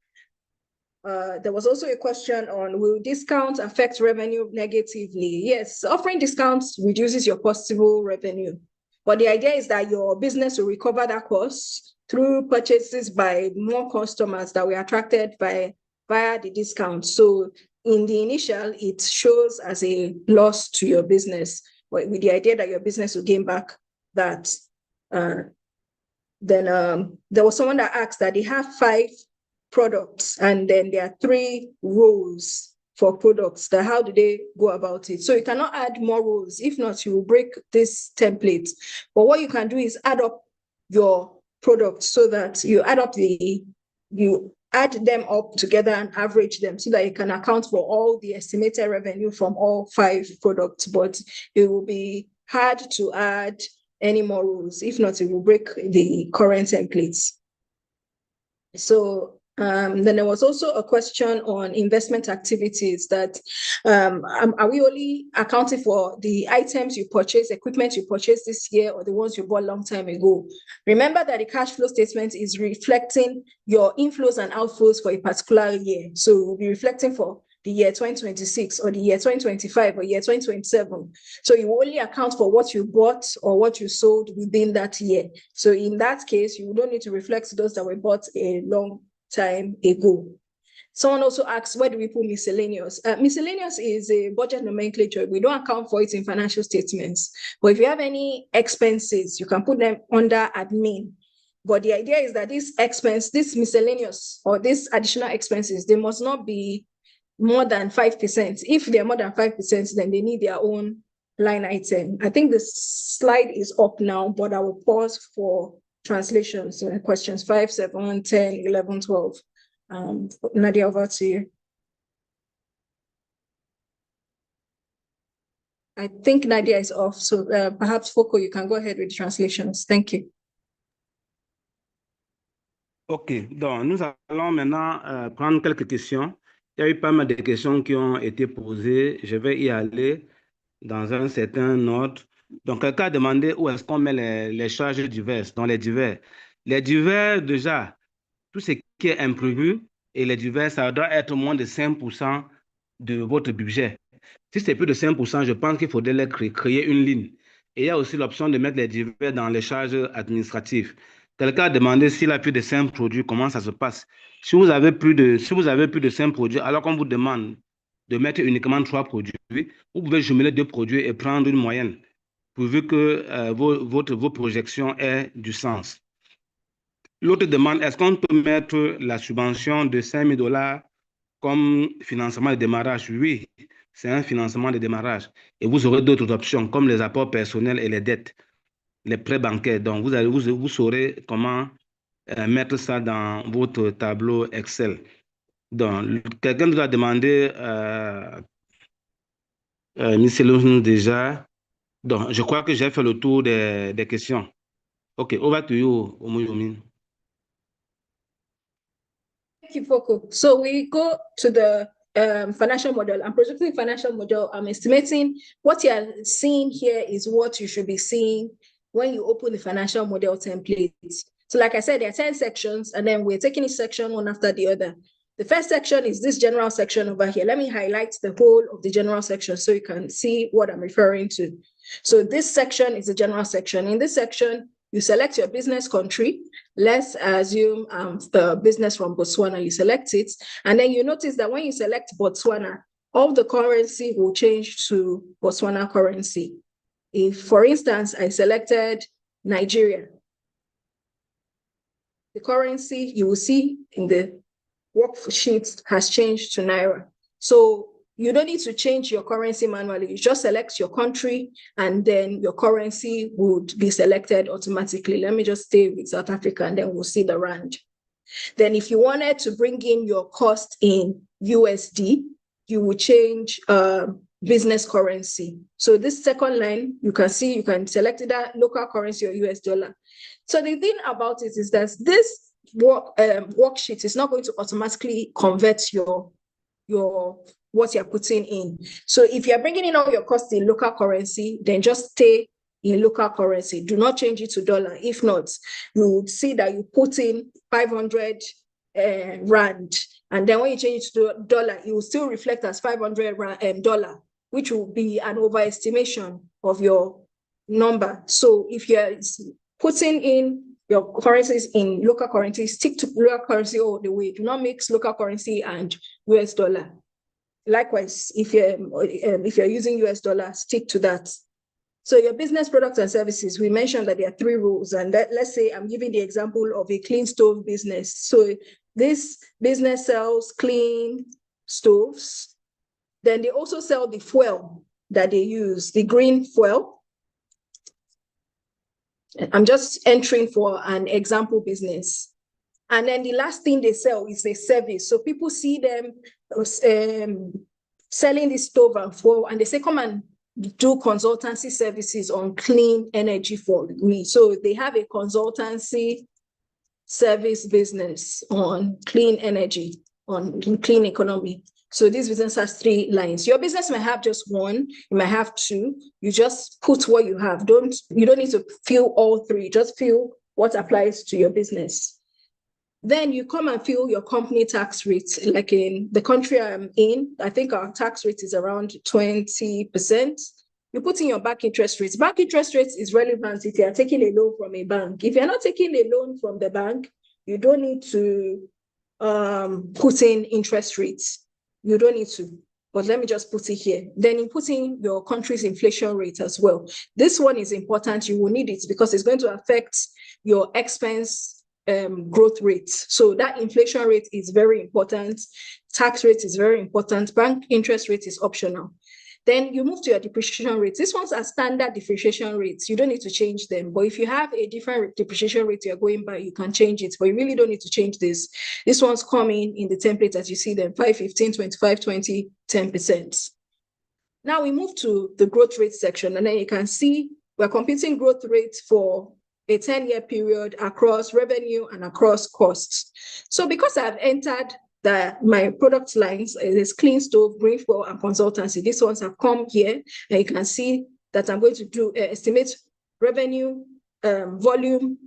There was also a question on, will discounts affect revenue negatively? Yes, offering discounts reduces your possible revenue. But the idea is that your business will recover that cost through purchases by more customers that were attracted via the discount. So in the initial, it shows as a loss to your business, but with the idea that your business will gain back that. Then there was someone that asked that they have 5 products and then there are 3 rows for products. That how do they go about it? So you cannot add more rows. If not, you will break this template. But what you can do is add up your products so that you add them up together and average them so that you can account for all the estimated revenue from all 5 products. But it will be hard to add any more rows. If not, it will break the current templates. So then there was also a question on investment activities that are we only accounting for the items you purchase, equipment you purchased this year, or the ones you bought a long time ago? Remember that the cash flow statement is reflecting your inflows and outflows for a particular year. So we'll be reflecting for the year 2026 or the year 2025 or year 2027. So you only account for what you bought or what you sold within that year. So in that case, you don't need to reflect those that were bought a long time ago. Someone also asks, where do we put miscellaneous? Miscellaneous is a budget nomenclature. We don't account for it in financial statements. But if you have any expenses, you can put them under admin. But the idea is that this miscellaneous or these additional expenses, they must not be more than 5%. If they're more than 5%, then they need their own line item. I think the slide is up now, but I will pause for translations. Questions 5, 7, 10, 11, 12. Nadia, over to you. I think Nadia is off, so perhaps Foko, you can go ahead with the translations. Thank you. OK, donc nous allons maintenant prendre quelques questions. Il y a eu pas mal de questions qui ont été posées. Je vais y aller dans un certain ordre. Donc, quelqu'un a demandé où est-ce qu'on met les charges diverses, dans les divers. Les divers, déjà, tout ce qui est imprévu et les divers, ça doit être moins de 5% de votre budget. Si c'est plus de 5%, je pense qu'il faudrait créer une ligne. Et il y a aussi l'option de mettre les divers dans les charges administratives. Quelqu'un a demandé s'il a plus de 5 produits, comment ça se passe. Si vous avez plus de 5 produits, alors qu'on vous demande de mettre uniquement 3 produits, vous pouvez jumeler 2 produits et prendre une moyenne, pourvu que vos projections aient du sens. L'autre demande, est-ce qu'on peut mettre la subvention de $5,000 comme financement de démarrage? Oui, c'est un financement de démarrage. Et vous aurez d'autres options, comme les apports personnels et les dettes, les prêts bancaires. Donc, vous saurez comment mettre ça dans votre tableau Excel. Donc, quelqu'un nous a demandé, miscellaneous déjà. Donc, je crois que j'ai fait le tour des questions. OK, over to you, Omuyumi. Thank you, Foko. So we go to the financial model. I'm projecting financial model. I'm estimating what you're seeing here is what you should be seeing when you open the financial model template. So like I said, there are 10 sections, and then we're taking each section one after the other. The first section is this general section over here. Let me highlight the whole of the general section so you can see what I'm referring to. So this section is the general section. In this section, you select your business country. Let's assume the business from Botswana, you select it. And then you notice that when you select Botswana, all the currency will change to Botswana currency. If, for instance, I selected Nigeria, the currency you will see in the worksheet has changed to Naira. So you don't need to change your currency manually. You just select your country and then your currency would be selected automatically. Let me just stay with South Africa and then we'll see the rand. Then if you wanted to bring in your cost in USD, you would change business currency. So this second line, you can see, you can select either local currency or US dollar. So the thing about it is that this worksheet is not going to automatically convert your what you're putting in. So if you're bringing in all your costs in local currency, then just stay in local currency. Do not change it to dollar. If not, you would see that you put in 500 rand, and then when you change it to dollar, it will still reflect as 500 dollar, which will be an overestimation of your number. So if you're putting in your currencies in local currency, stick to local currency all the way. Do not mix local currency and US dollar. Likewise, if you're using US dollar, stick to that. So your business products and services, we mentioned that there are 3 rules. And let's say I'm giving the example of a clean stove business. So this business sells clean stoves. Then they also sell the fuel that they use, the green fuel. I'm just entering for an example business. And then the last thing they sell is a service. So people see them selling this stove and fuel, and they say, come and do consultancy services on clean energy for me. So they have a consultancy service business on clean energy, on clean economy. So this business has 3 lines. Your business may have just 1, you might have 2. You just put what you have. You don't need to fill all 3. Just fill what applies to your business. Then you come and fill your company tax rate. Like in the country I'm in, I think our tax rate is around 20%. You put in your bank interest rates. Bank interest rates is relevant if you're taking a loan from a bank. If you're not taking a loan from the bank, you don't need to put in interest rates. You don't need to, but let me just put it here. Then you put in your country's inflation rate as well. This one is important. You will need it because it's going to affect your expense growth rate. So that inflation rate is very important. Tax rate is very important. Bank interest rate is optional. Then you move to your depreciation rates. These ones are standard depreciation rates. You don't need to change them. But if you have a different depreciation rate you're going by, you can change it. But you really don't need to change this. These ones come in the template as you see them, 5, 15, 25, 20, 10%. Now we move to the growth rate section. And then you can see we're computing growth rates for a 10-year period across revenue and across costs. So because I've entered my product lines is clean stove, green fuel, and consultancy. These ones have come here, and you can see that I'm going to do estimate revenue, volume,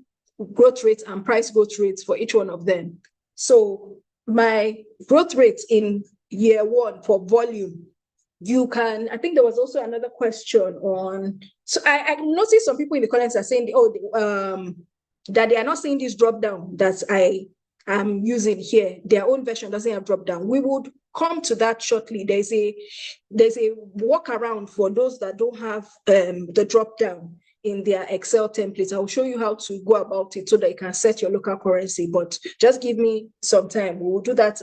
growth rate, and price growth rates for each one of them. So my growth rate in year 1 for volume, you can, I think there was also another question on, so I noticed some people in the comments are saying, that they are not seeing this drop down that I'm using here. Their own version doesn't have drop down. We would come to that shortly. There's a workaround for those that don't have the drop down in their Excel templates. I'll show you how to go about it so that you can set your local currency, but just give me some time. We will do that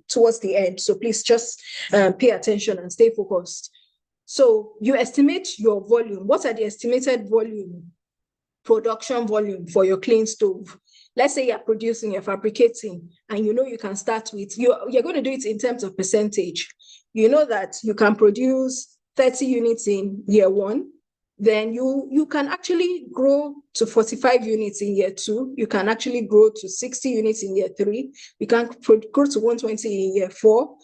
towards the end. So please just pay attention and stay focused. So you estimate your volume. What are the estimated volume, production volume for your clean stove? Let's say you're producing, you're fabricating, and you know you can start with, you're going to do it in terms of percentage. You know that you can produce 30 units in year 1, then you can actually grow to 45 units in year 2. You can actually grow to 60 units in year 3. You can grow to 120 in year 4.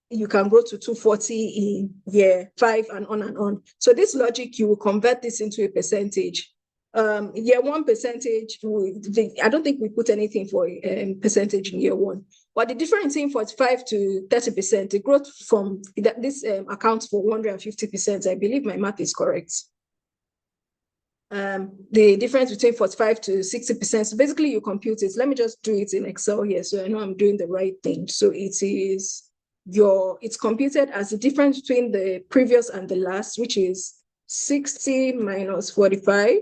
You can grow to 240 in year 5, and on and on. So this logic, you will convert this into a percentage. Year 1 percentage, I don't think we put anything for percentage in year 1, but the difference in 45 to 30%, the growth from this accounts for 150%. I believe my math is correct. The difference between 45 to 60%. So basically you compute it. Let me just do it in Excel here so I know I'm doing the right thing. So it's computed as the difference between the previous and the last, which is 60 minus 45.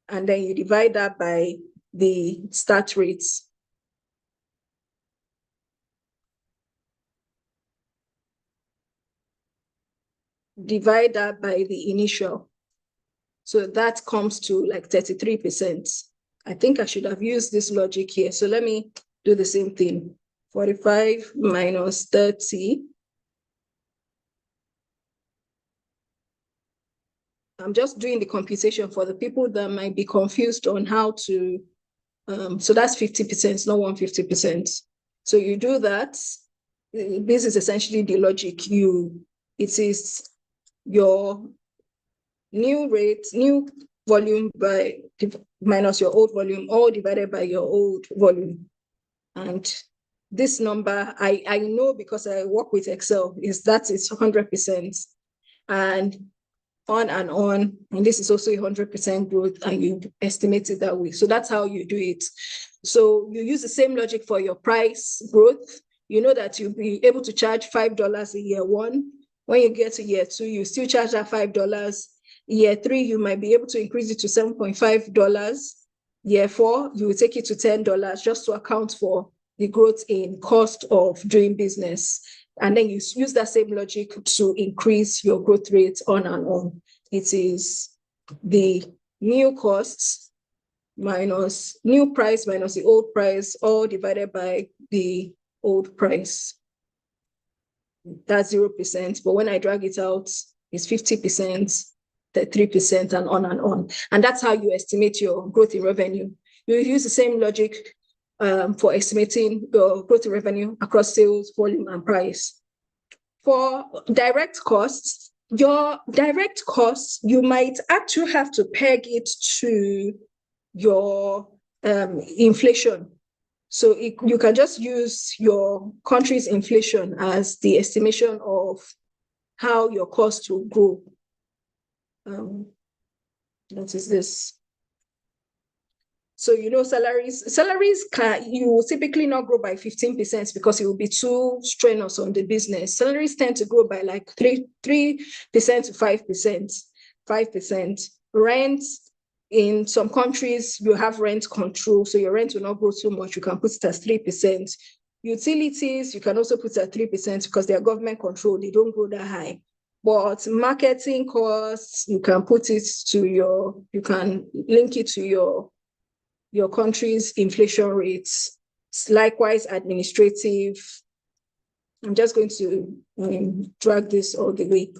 And then you divide that by the start rates. Divide that by the initial. So that comes to like 33%. I think I should have used this logic here. So let me do the same thing. 45 minus 30 I'm just doing the computation for the people that might be confused on how to, so that's 50%, not 150%. So you do that. This is essentially the logic. It is your new rate, new volume minus your old volume, all divided by your old volume. And this number, I know because I work with Excel, is 100%. And on and on. And this is also 100% growth, and you estimate it that way. So that's how you do it. So you use the same logic for your price growth. You know that you'll be able to charge $5 in year one. When you get to year two, you still charge that $5. Year three, you might be able to increase it to $7.5. Year four, you will take it to $10 just to account for the growth in cost of doing business. And then you use that same logic to increase your growth rate on and on. It is the new costs minus new price minus the old price, all divided by the old price. That's 0%. But when I drag it out, it's 50%, 3%, and on and on. And that's how you estimate your growth in revenue. You use the same logic for estimating your growth in revenue across sales, volume, and price. For direct costs, your direct costs, you might actually have to peg it to your inflation. So you can just use your country's inflation as the estimation of how your costs will grow. What is this? So, salaries you will typically not grow by 15% because it will be too strenuous on the business. Salaries tend to grow by like 3% to 5%. Rent, in some countries, you have rent control, so your rent will not grow too much. You can put it as 3%. Utilities, you can also put it at 3% because they are government controlled. They don't grow that high. But marketing costs, you can link it to your country's inflation rates. Likewise, administrative. I'm just going to drag this all the way.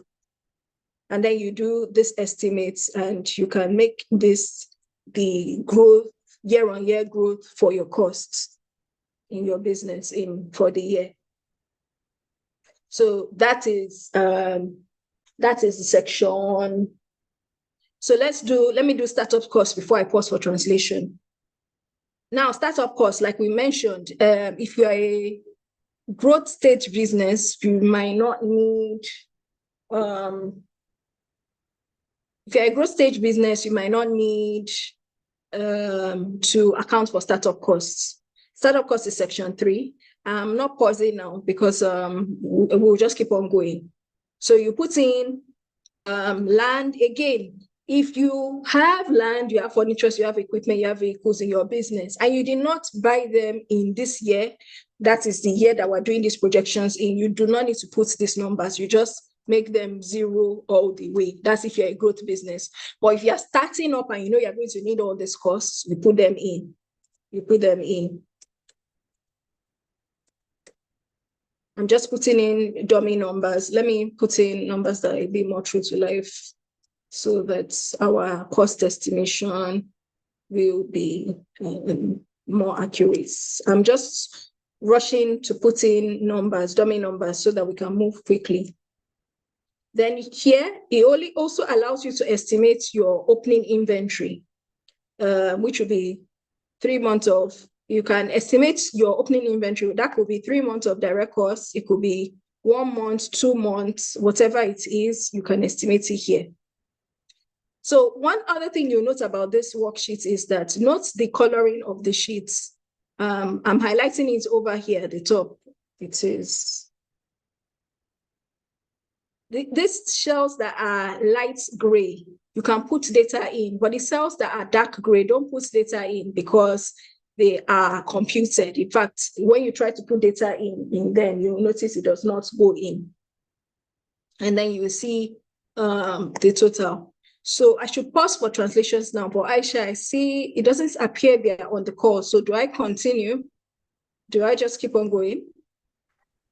And then you do this estimates, and you can make this the growth, year-on-year growth for your costs in your business for the year. So that is the section. So let me do startup costs before I pause for translation. Now, startup costs, like we mentioned, if you are a growth stage business, you might not need, if you're a growth stage business, you might not need to account for startup costs. Startup costs is section 3. I'm not pausing now because we'll just keep on going. So you put in land again. If you have land, you have furniture, you have equipment, you have vehicles in your business, and you did not buy them in this year, that is the year that we're doing these projections in, you do not need to put these numbers. You just make them 0 all the way. That's if you're a growth business. But if you're starting up and you're going to need all these costs, you put them in. I'm just putting in dummy numbers. Let me put in numbers that will be more true to life, so that our cost estimation will be more accurate. I'm just rushing to put in numbers, dummy numbers, so that we can move quickly. Then here, it also allows you to estimate your opening inventory, which will be 3 months of, you can estimate your opening inventory. That could be 3 months of direct costs. It could be 1 month, 2 months, whatever it is, you can estimate it here. So one other thing you'll note about this worksheet is that note the coloring of the sheets. I'm highlighting it over here at the top. It is these cells that are light gray, you can put data in, but the cells that are dark gray, don't put data in because they are computed. In fact, when you try to put data in them, you'll notice it does not go in. And then you will see the total. So I should pause for translations now, but Aisha, I see it doesn't appear there on the call. So do I continue? Do I just keep on going?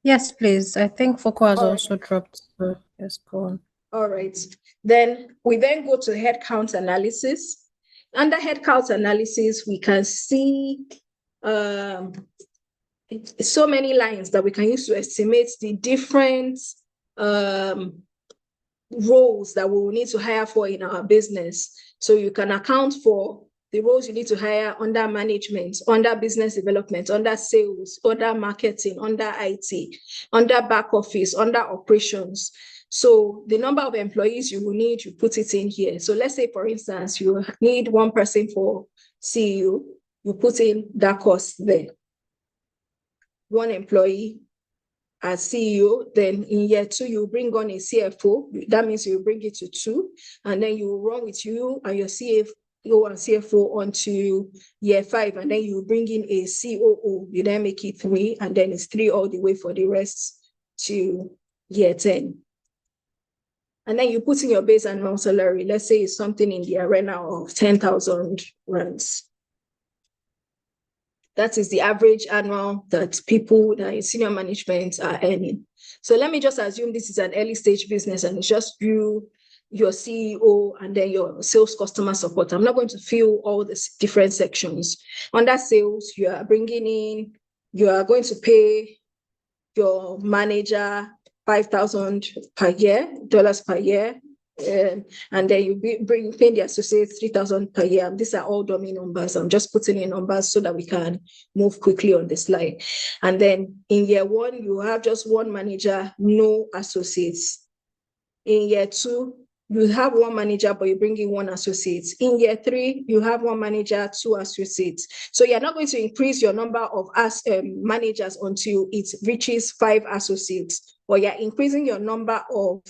Yes, please. I think Foko has All right. also dropped. So yes, go on. All right. Then we then go to headcount analysis. Under headcount analysis, we can see so many lines that we can use to estimate the different roles that we will need to hire for in our business. So you can account for the roles you need to hire under management, under business development, under sales, under marketing, under IT, under back office, under operations. So the number of employees you will need, you put it in here. So let's say, for instance, you need one person for CEO, you put in that cost there. One employee as CEO, then in year 2, you bring on a CFO. That means you bring it to 2, and then you run with you and your CFO and CFO onto year 5, and then you bring in a COO. You then make it 3, and then it's 3 all the way for the rest to year 10. And then you put in your base annual salary. Let's say it's something in the arena of 10,000 rands. That is the average annual that people that in senior management are earning. So let me just assume this is an early stage business and it's just you, your CEO, and then your sales customer support. I'm not going to fill all the different sections. Under sales, you are bringing in, you are going to pay your manager $5,000 per year, dollars per year. And then you pay the associates $3,000 per year. These are all dummy numbers. I'm just putting in numbers so that we can move quickly on the slide. And then in year 1, you have just one manager, no associates. In year 2, you have one manager, but you bring in one associate. In year 3, you have one manager, 2 associates. So you're not going to increase your number of managers until it reaches 5 associates, or you're increasing your number of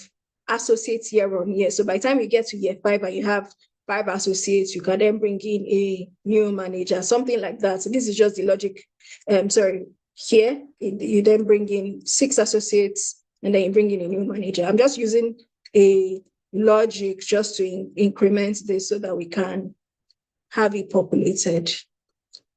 associates year on year. So by the time you get to year 5 and you have 5 associates, you can then bring in a new manager, something like that. So this is just the logic. Here, you then bring in 6 associates and then you bring in a new manager. I'm just using a logic just to increment this so that we can have it populated.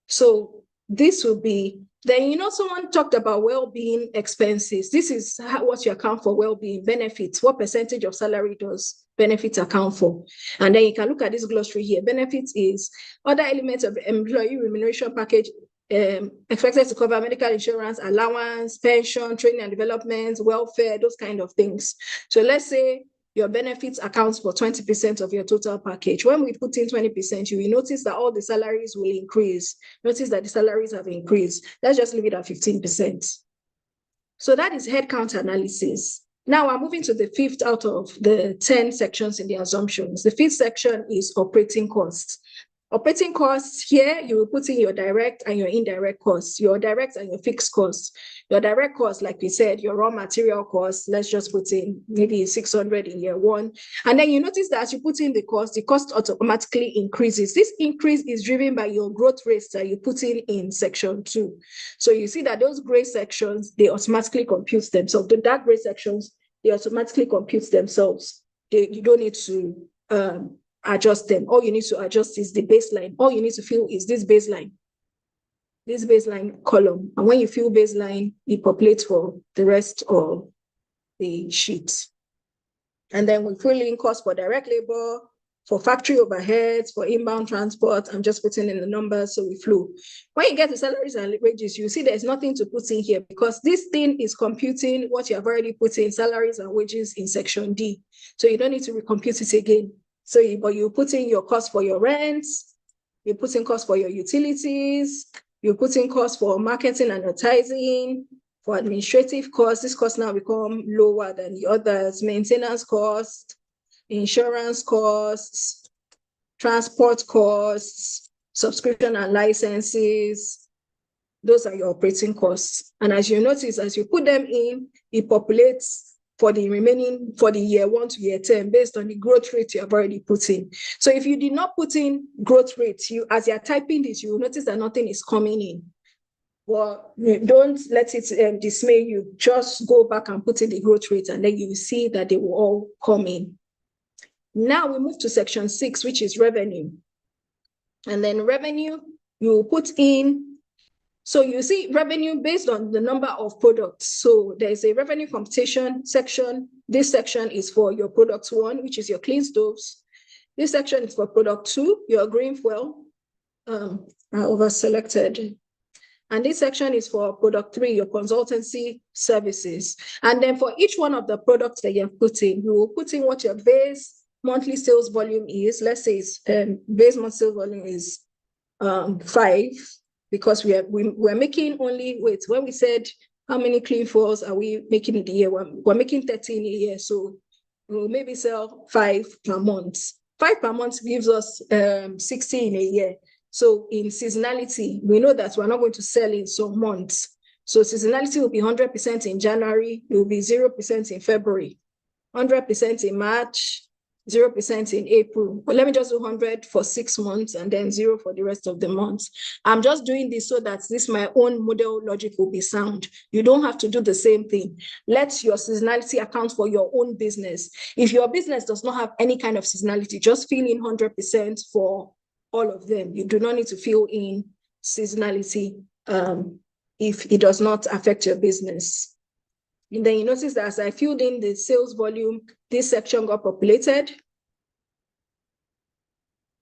So this will be, then, someone talked about well-being expenses. This is what you account for well-being. Benefits, what percentage of salary does benefits account for? And then you can look at this glossary here. Benefits is other elements of employee remuneration package expected to cover medical insurance, allowance, pension, training and development, welfare, those kind of things. So let's say your benefits accounts for 20% of your total package. When we put in 20%, you will notice that all the salaries will increase. Notice that the salaries have increased. Let's just leave it at 15%. So that is headcount analysis. Now I'm moving to the 5th out of the 10 sections in the assumptions. The 5th section is operating costs. Operating costs, here you will put in your direct and your indirect costs, your direct and your fixed costs. Your direct costs, like we said, your raw material costs, let's just put in maybe 600 in year 1. And then you notice that as you put in the cost automatically increases. This increase is driven by your growth rates that you put in section 2. So you see that those gray sections, they automatically compute themselves. The dark gray sections, they automatically compute themselves. You don't need to adjust them. All you need to adjust is the baseline. All you need to fill is this baseline column. And when you fill baseline, it populates for the rest of the sheet. And then we fill in cost for direct labor, for factory overheads, for inbound transport. I'm just putting in the numbers so we flow. When you get to salaries and wages, you see there's nothing to put in here because this thing is computing what you have already put in, salaries and wages in section D. So you don't need to recompute it again. So, but you put in your cost for your rents, you put in cost for your utilities, you put in cost for marketing and advertising, for administrative costs. This cost now become lower than the others. Maintenance cost, insurance costs, transport costs, subscription and licenses. Those are your operating costs. And as you notice, as you put them in, it populates for the remaining, for the year 1 to year 10, based on the growth rate you have already put in. So if you did not put in growth rate, as you're typing this, you will notice that nothing is coming in. Well, don't let it dismay you. Just go back and put in the growth rate, and then you will see that they will all come in. Now we move to section 6, which is revenue. And then revenue, you will put in. So you see revenue based on the number of products. So there's a revenue computation section This section is for your product 1, which is your clean stoves. This section is for product 2, your green fuel. I over-selected. And this section is for product 3, your consultancy services. And then for each one of the products that you're putting, you will put in what your base monthly sales volume is. Let's say it's base monthly sales volume is 5, because we're making only, when we said how many clean fuels are we making in the year? We're making 13 a year, so we'll maybe sell 5 per month. 5 per month gives us 60 in a year. So in seasonality, we know that we're not going to sell in some months. So seasonality will be 100% in January, it will be 0% in February, 100% in March, 0% in April. But let me just do 100 for 6 months and then 0 for the rest of the months. I'm just doing this so that my own model logic will be sound. You don't have to do the same thing. Let your seasonality account for your own business. If your business does not have any kind of seasonality, just fill in 100% for all of them. You do not need to fill in seasonality if it does not affect your business. And then you notice that as I filled in the sales volume, this section got populated.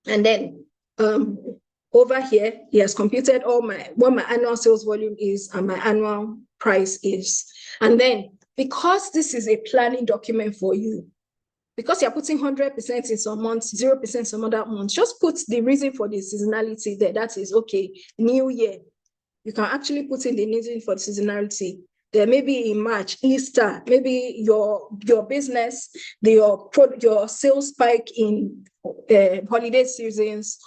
And then over here, he has computed what my annual sales volume is and my annual price is. And then because this is a planning document for you, because you're putting 100% in some months, 0% some other months, just put the reason for the seasonality there. That is, okay, new year. You can actually put in the reason for the seasonality. There may be in March, Easter, maybe your business, your sales spike in holiday seasons.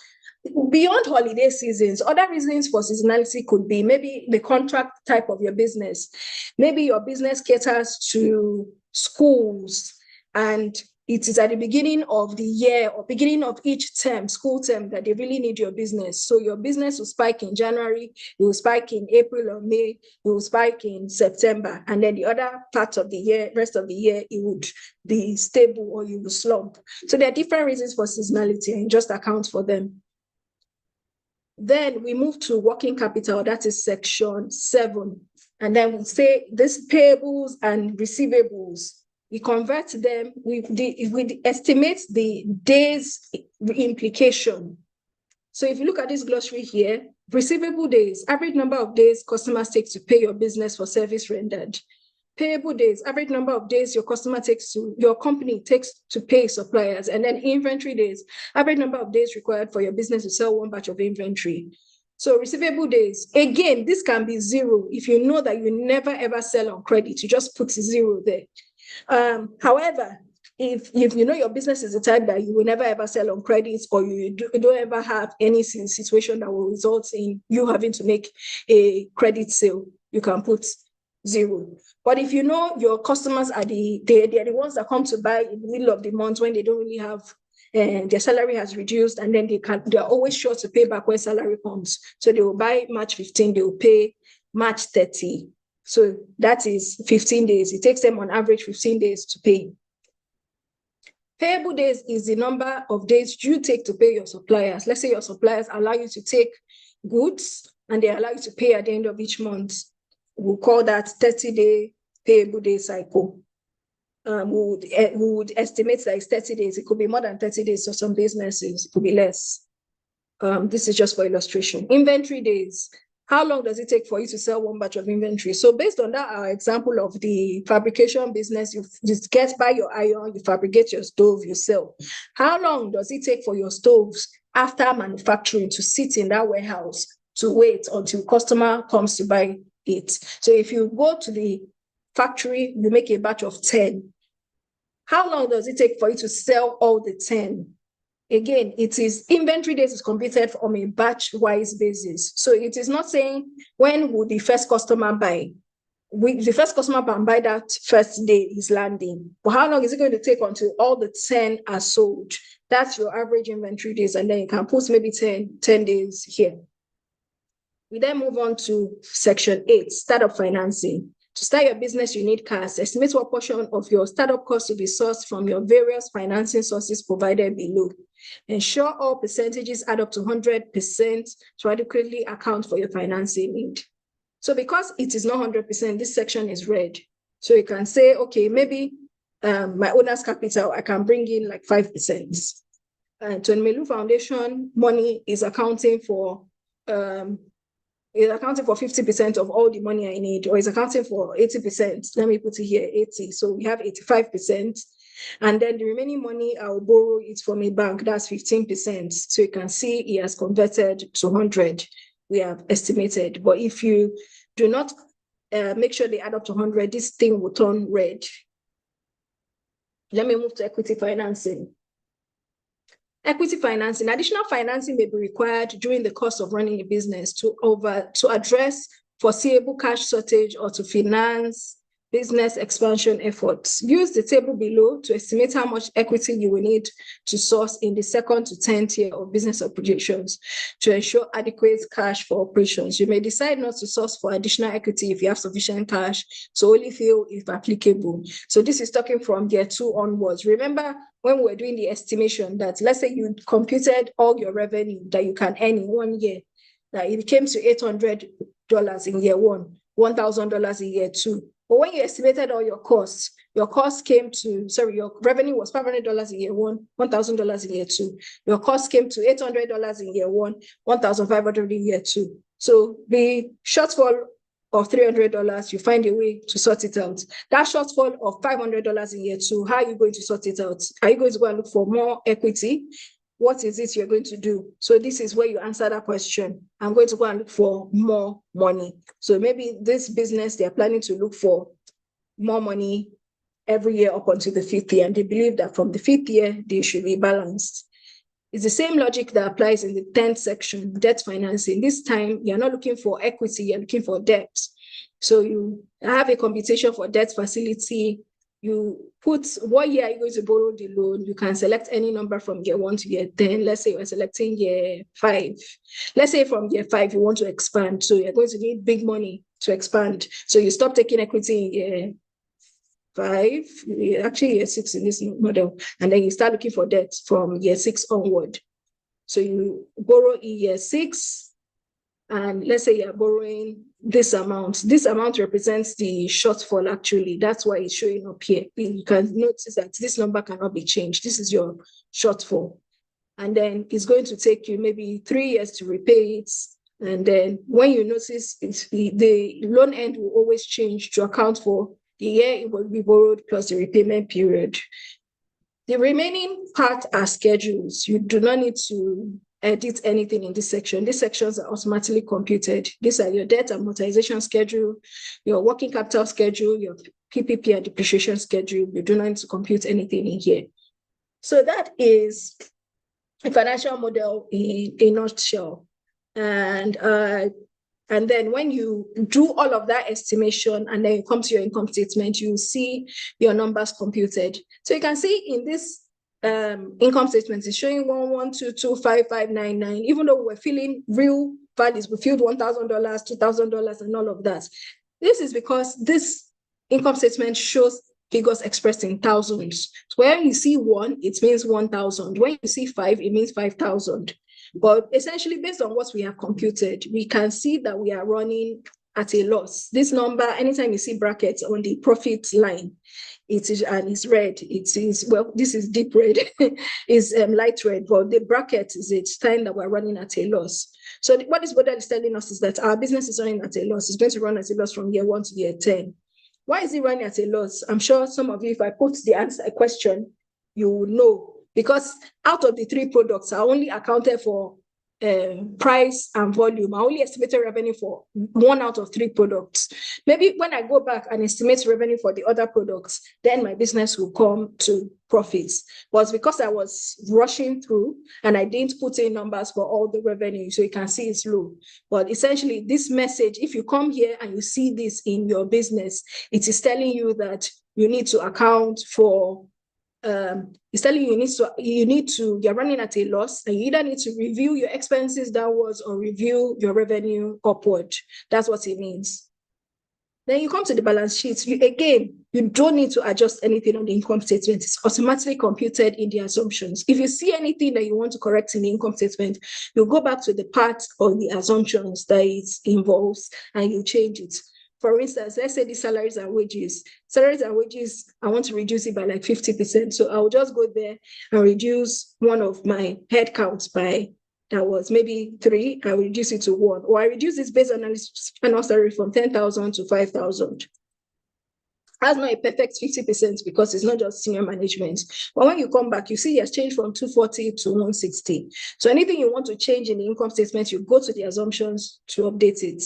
Beyond holiday seasons, other reasons for seasonality could be maybe the contract type of your business. Maybe your business caters to schools, and it is at the beginning of the year or beginning of each term, school term, that they really need your business. So your business will spike in January, it will spike in April or May, it will spike in September. And then the other part of the year, rest of the year, it would be stable or you will slump. So there are different reasons for seasonality, and just account for them. Then we move to working capital, that is section 7. And then we say this payables and receivables. We convert them, we estimate the days implication. So if you look at this glossary here, receivable days, average number of days customers take to pay your business for service rendered. Payable days, average number of days your company takes to pay suppliers. And then inventory days, average number of days required for your business to sell one batch of inventory. So receivable days, again, this can be 0. If you know that you never ever sell on credit, you just put 0 there. However, if you know your business is the type that you will never ever sell on credit, or you don't ever have any situation that will result in you having to make a credit sale, you can put 0. But if you know your customers are they're the ones that come to buy in the middle of the month when they don't really have their salary has reduced, and then they're always sure to pay back when salary comes. So they will buy March 15, they will pay March 30. So that is 15 days. It takes them on average 15 days to pay. Payable days is the number of days you take to pay your suppliers. Let's say your suppliers allow you to take goods and they allow you to pay at the end of each month. We'll call that 30-day payable day cycle. We would estimate that it's 30 days. It could be more than 30 days for some businesses. It could be less. This is just for illustration. Inventory days. How long does it take for you to sell one batch of inventory? So based on that, our example of the fabrication business, you just buy your iron, you fabricate your stove, you sell. How long does it take for your stoves after manufacturing to sit in that warehouse to wait until customer comes to buy it? So if you go to the factory, you make a batch of 10. How long does it take for you to sell all the 10? Again, it is inventory days is computed on a batch-wise basis. So it is not saying when would the first customer buy. The first customer can buy that first day is landing. But how long is it going to take until all the 10 are sold? That's your average inventory days. And then you can put maybe 10 days here. We then move on to section 8, startup financing. To start your business, you need cash. Estimate what portion of your startup cost will be sourced from your various financing sources provided below. Ensure all percentages add up to 100% to adequately account for your financing need. So because it is not 100%, this section is red. So you can say, okay, maybe my owner's capital, I can bring in like 5%. And Melu Foundation money is accounting for 50% of all the money I need, or is accounting for 80%. Let me put it here, 80. So we have 85%. And then the remaining money, I'll borrow it from a bank. That's 15%. So you can see it has converted to 100. We have estimated. But if you do not make sure they add up to 100, this thing will turn red. Let me move to equity financing. Equity financing, additional financing may be required during the course of running a business to address foreseeable cash shortage or to finance business expansion efforts. Use the table below to estimate how much equity you will need to source in the 2nd to 10th year of business operations to ensure adequate cash for operations. You may decide not to source for additional equity if you have sufficient cash, so only fill if applicable. So this is talking from year 2 onwards. Remember when we were doing the estimation that, let's say you computed all your revenue that you can earn in 1 year, that it came to $800 in year 1, $1,000 in year 2. But when you estimated all your costs came to, your revenue was $500 in year 1, $1,000 in year 2. Your cost came to $800 in year 1, $1,500 in year 2. So the shortfall of $300, you find a way to sort it out. That shortfall of $500 in year 2, how are you going to sort it out? Are you going to go and look for more equity? What is it you're going to do? So this is where you answer that question. I'm going to go and look for more money. So maybe this business, they're planning to look for more money every year up until the 5th year. And they believe that from the 5th year, they should be balanced. It's the same logic that applies in the 10th section, debt financing. This time, you're not looking for equity, you're looking for debt. So you have a computation for debt facility. You put what year are you going to borrow the loan. You can select any number from year 1 to year 10. Let's say you're selecting year 5. Let's say from year 5, you want to expand. So you're going to need big money to expand. So you stop taking equity in year 5, actually year 6 in this model. And then you start looking for debt from year 6 onward. So you borrow in year 6. And let's say you're borrowing this amount. This amount represents the shortfall, actually. That's why it's showing up here. You can notice that this number cannot be changed. This is your shortfall. And then it's going to take you maybe 3 years to repay it. And then when you notice, the loan end will always change to account for the year it will be borrowed plus the repayment period. The remaining part are schedules. You do not need to edit anything in this section. These sections are automatically computed. These are your debt amortization schedule, your working capital schedule, your PPP and depreciation schedule. You do not need to compute anything in here. So that is a financial model in a nutshell. And then when you do all of that estimation and then you come to your income statement, you see your numbers computed. So you can see in this income statement is showing 112255599. Even though we're filling real values, we filled $1,000, $2,000, and all of that. This is because this income statement shows figures expressed in thousands. So when you see 1, it means 1,000. When you see 5, it means 5,000. But essentially, based on what we have computed, we can see that we are running at a loss. This number, anytime you see brackets on the profit line, it is, and it's red. It is, well, this is deep red, is light red, but the bracket is a sign that we're running at a loss. So what this model is telling us is that our business is running at a loss. It's going to run at a loss from year 1 to year 10. Why is it running at a loss? I'm sure some of you, if I put the answer a question, you will know. Because out of the 3 products, I only accounted for price and volume. I only estimated revenue for 1 out of 3 products. Maybe when I go back and estimate revenue for the other products, then my business will come to profits. But because I was rushing through and I didn't put in numbers for all the revenue, so you can see it's low. But essentially, this message, if you come here and you see this in your business, it is telling you that you need to account for it's telling you you're running at a loss, and you either need to review your expenses downwards or review your revenue upward. That's what it means. Then you come to the balance sheet. You don't need to adjust anything on the income statement. It's automatically computed in the assumptions. If you see anything that you want to correct in the income statement, you go back to the part of the assumptions that it involves and you change it. For instance, let's say the salaries and wages. Salaries and wages, I want to reduce it by like 50%. So I'll just go there and reduce one of my headcounts by, that was maybe 3, I will reduce it to 1. Or I reduce this based on annual salary from 10,000 to 5,000. That's not a perfect 50% because it's not just senior management. But when you come back, you see it has changed from 240 to 160. So anything you want to change in the income statement, you go to the assumptions to update it.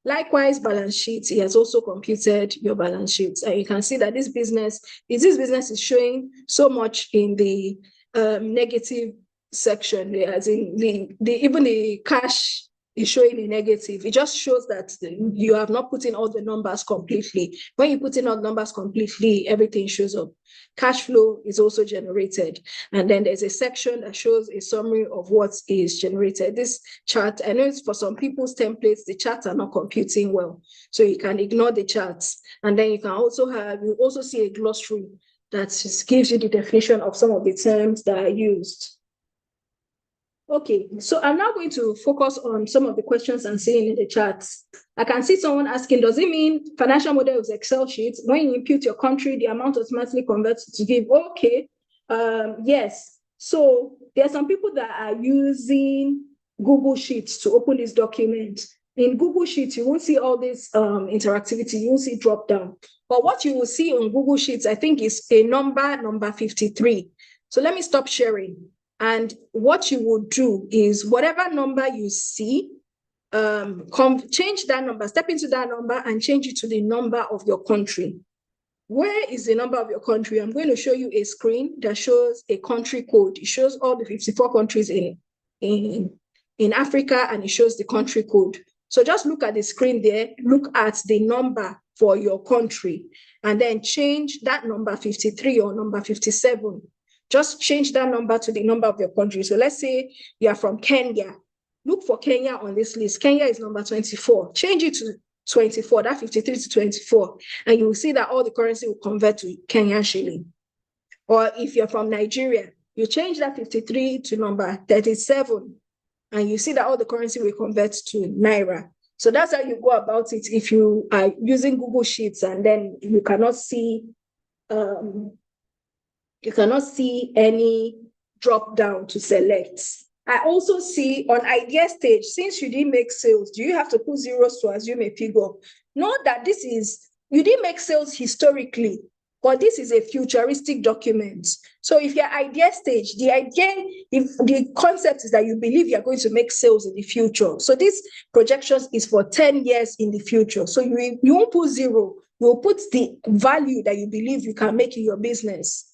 Likewise, balance sheet, he has also computed your balance sheets. And you can see that this business is showing so much in the negative section, as in even the cash is showing a negative. It just shows that you have not put in all the numbers completely. When you put in all the numbers completely, everything shows up. Cash flow is also generated. And then there's a section that shows a summary of what is generated. This chart, I know it's for some people's templates, the charts are not computing well. So you can ignore the charts. And then you also see a glossary that just gives you the definition of some of the terms that are used. Okay, so I'm now going to focus on some of the questions I'm seeing in the charts. I can see someone asking, does it mean financial model is Excel sheets? When you input your country, the amount automatically converts to give? Okay, yes. So there are some people that are using Google Sheets to open this document. In Google Sheets, you won't see all this interactivity, you won't see drop down. But what you will see on Google Sheets, I think, is a number 53. So let me stop sharing. And what you will do is whatever number you see, change that number, step into that number and change it to the number of your country. Where is the number of your country? I'm going to show you a screen that shows a country code. It shows all the 54 countries in Africa, and it shows the country code. So just look at the screen there, look at the number for your country, and then change that number 53 or number 57. Just change that number to the number of your country. So let's say you are from Kenya. Look for Kenya on this list. Kenya is number 24. Change it to 24, that 53 to 24. And you will see that all the currency will convert to Kenyan shilling. Or if you're from Nigeria, you change that 53 to number 37. And you see that all the currency will convert to Naira. So that's how you go about it if you are using Google Sheets and then you cannot see any drop down to select. I also see on idea stage, since you didn't make sales, do you have to put zeros to assume a figure? Note that you didn't make sales historically, but this is a futuristic document. So if your idea stage, if the concept is that you believe you're going to make sales in the future. So this projections is for 10 years in the future. So you won't put zero, you'll put the value that you believe you can make in your business.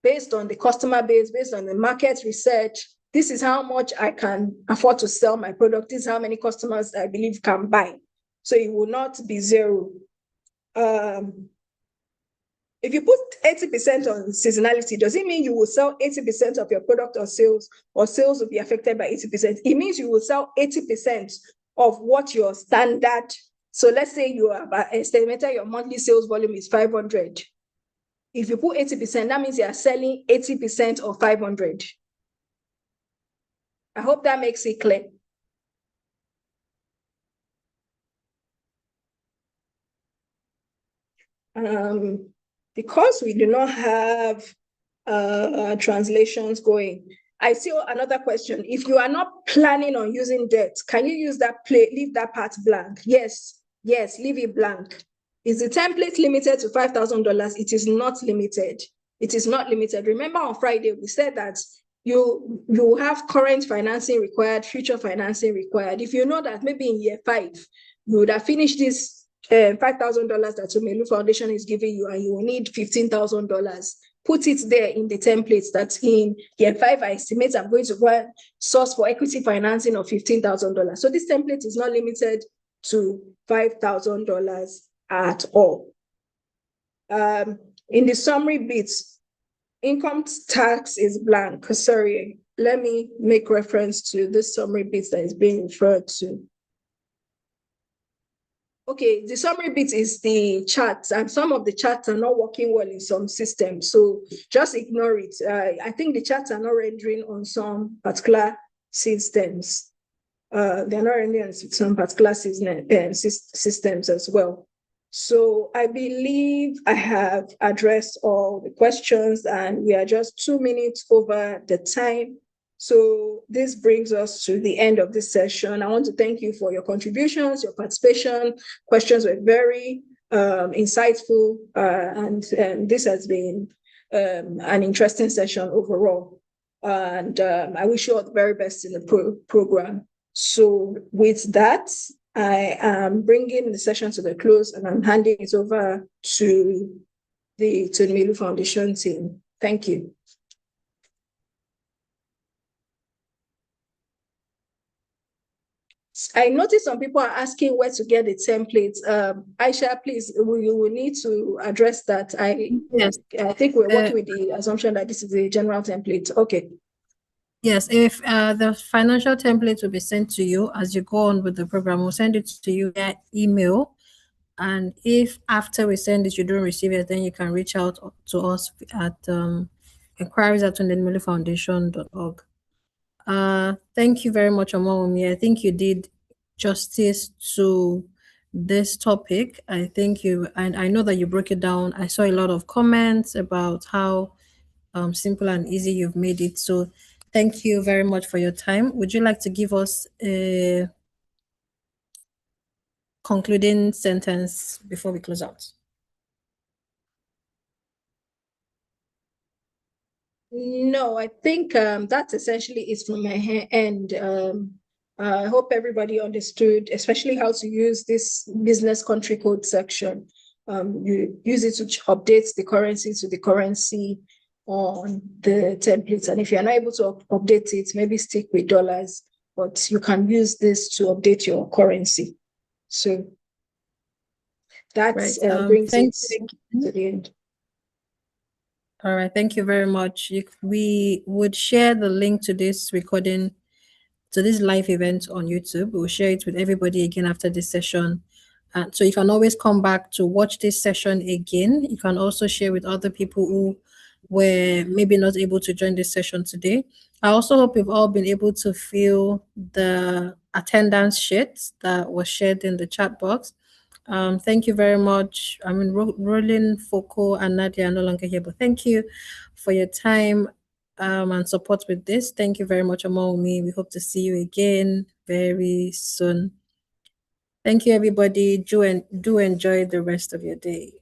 Based on the customer base, based on the market research, this is how much I can afford to sell my product. This is how many customers I believe can buy. So it will not be zero. If you put 80% on seasonality, does it mean you will sell 80% of your product or sales will be affected by 80%? It means you will sell 80% of what your standard. So let's say you have estimated your monthly sales volume is 500. If you put 80%, that means you are selling 80% of 500. I hope that makes it clear. Because we do not have translations going, I see another question. If you are not planning on using debt, can you use that leave that part blank? Yes, leave it blank. Is the template limited to $5,000? It is not limited. It is not limited. Remember on Friday, we said that you have current financing required, future financing required. If you know that maybe in year 5, you would have finished this $5,000 that Umelu Foundation is giving you, and you will need $15,000. Put it there in the templates that in year 5, I estimate I'm going to go and source for equity financing of $15,000. So this template is not limited to $5,000 at all. In the summary bits, income tax is blank. Sorry, let me make reference to this summary bits that is being referred to. Okay, the summary bit is the charts, and some of the charts are not working well in some systems, so just ignore it. I think the charts are not rendering on some particular systems. They're not rendering on some particular systems as well. So I believe I have addressed all the questions, and we are just 2 minutes over the time. So this brings us to the end of this session. I want to thank you for your contributions, your participation. Questions were very insightful, and this has been an interesting session overall. And I wish you all the very best in the program. So with that, I am bringing the session to the close, and I'm handing it over to the Milu Foundation team. Thank you. I noticed some people are asking where to get the templates. Aisha, please, we will need to address that. Yes. I think we're working with the assumption that this is a general template. Okay. Yes, if the financial template will be sent to you as you go on with the program, we'll send it to you via email. And if after we send it, you don't receive it, then you can reach out to us at inquiries@foundation.org. Thank you very much, Omawumi. I think you did justice to this topic. I think and I know that you broke it down. I saw a lot of comments about how simple and easy you've made it. So thank you very much for your time. Would you like to give us a concluding sentence before we close out? No, I think that's essentially it from my end. I hope everybody understood, especially how to use this business country code section. You use it to update the currency to the currency on the templates. And if you're not able to update it, maybe stick with dollars, but you can use this to update your currency. So that brings it to the end. All right, thank you very much. We would share the link to this recording, to this live event on YouTube. We'll share it with everybody again after this session. So you can always come back to watch this session again. You can also share with other people who were maybe not able to join this session today. I also hope you've all been able to fill the attendance sheet that was shared in the chat box. Thank you very much. I mean, Rolling, Foko, and Nadia are no longer here, but thank you for your time and support with this. Thank you very much, Omawumi. We hope to see you again very soon. Thank you, everybody. Do enjoy the rest of your day.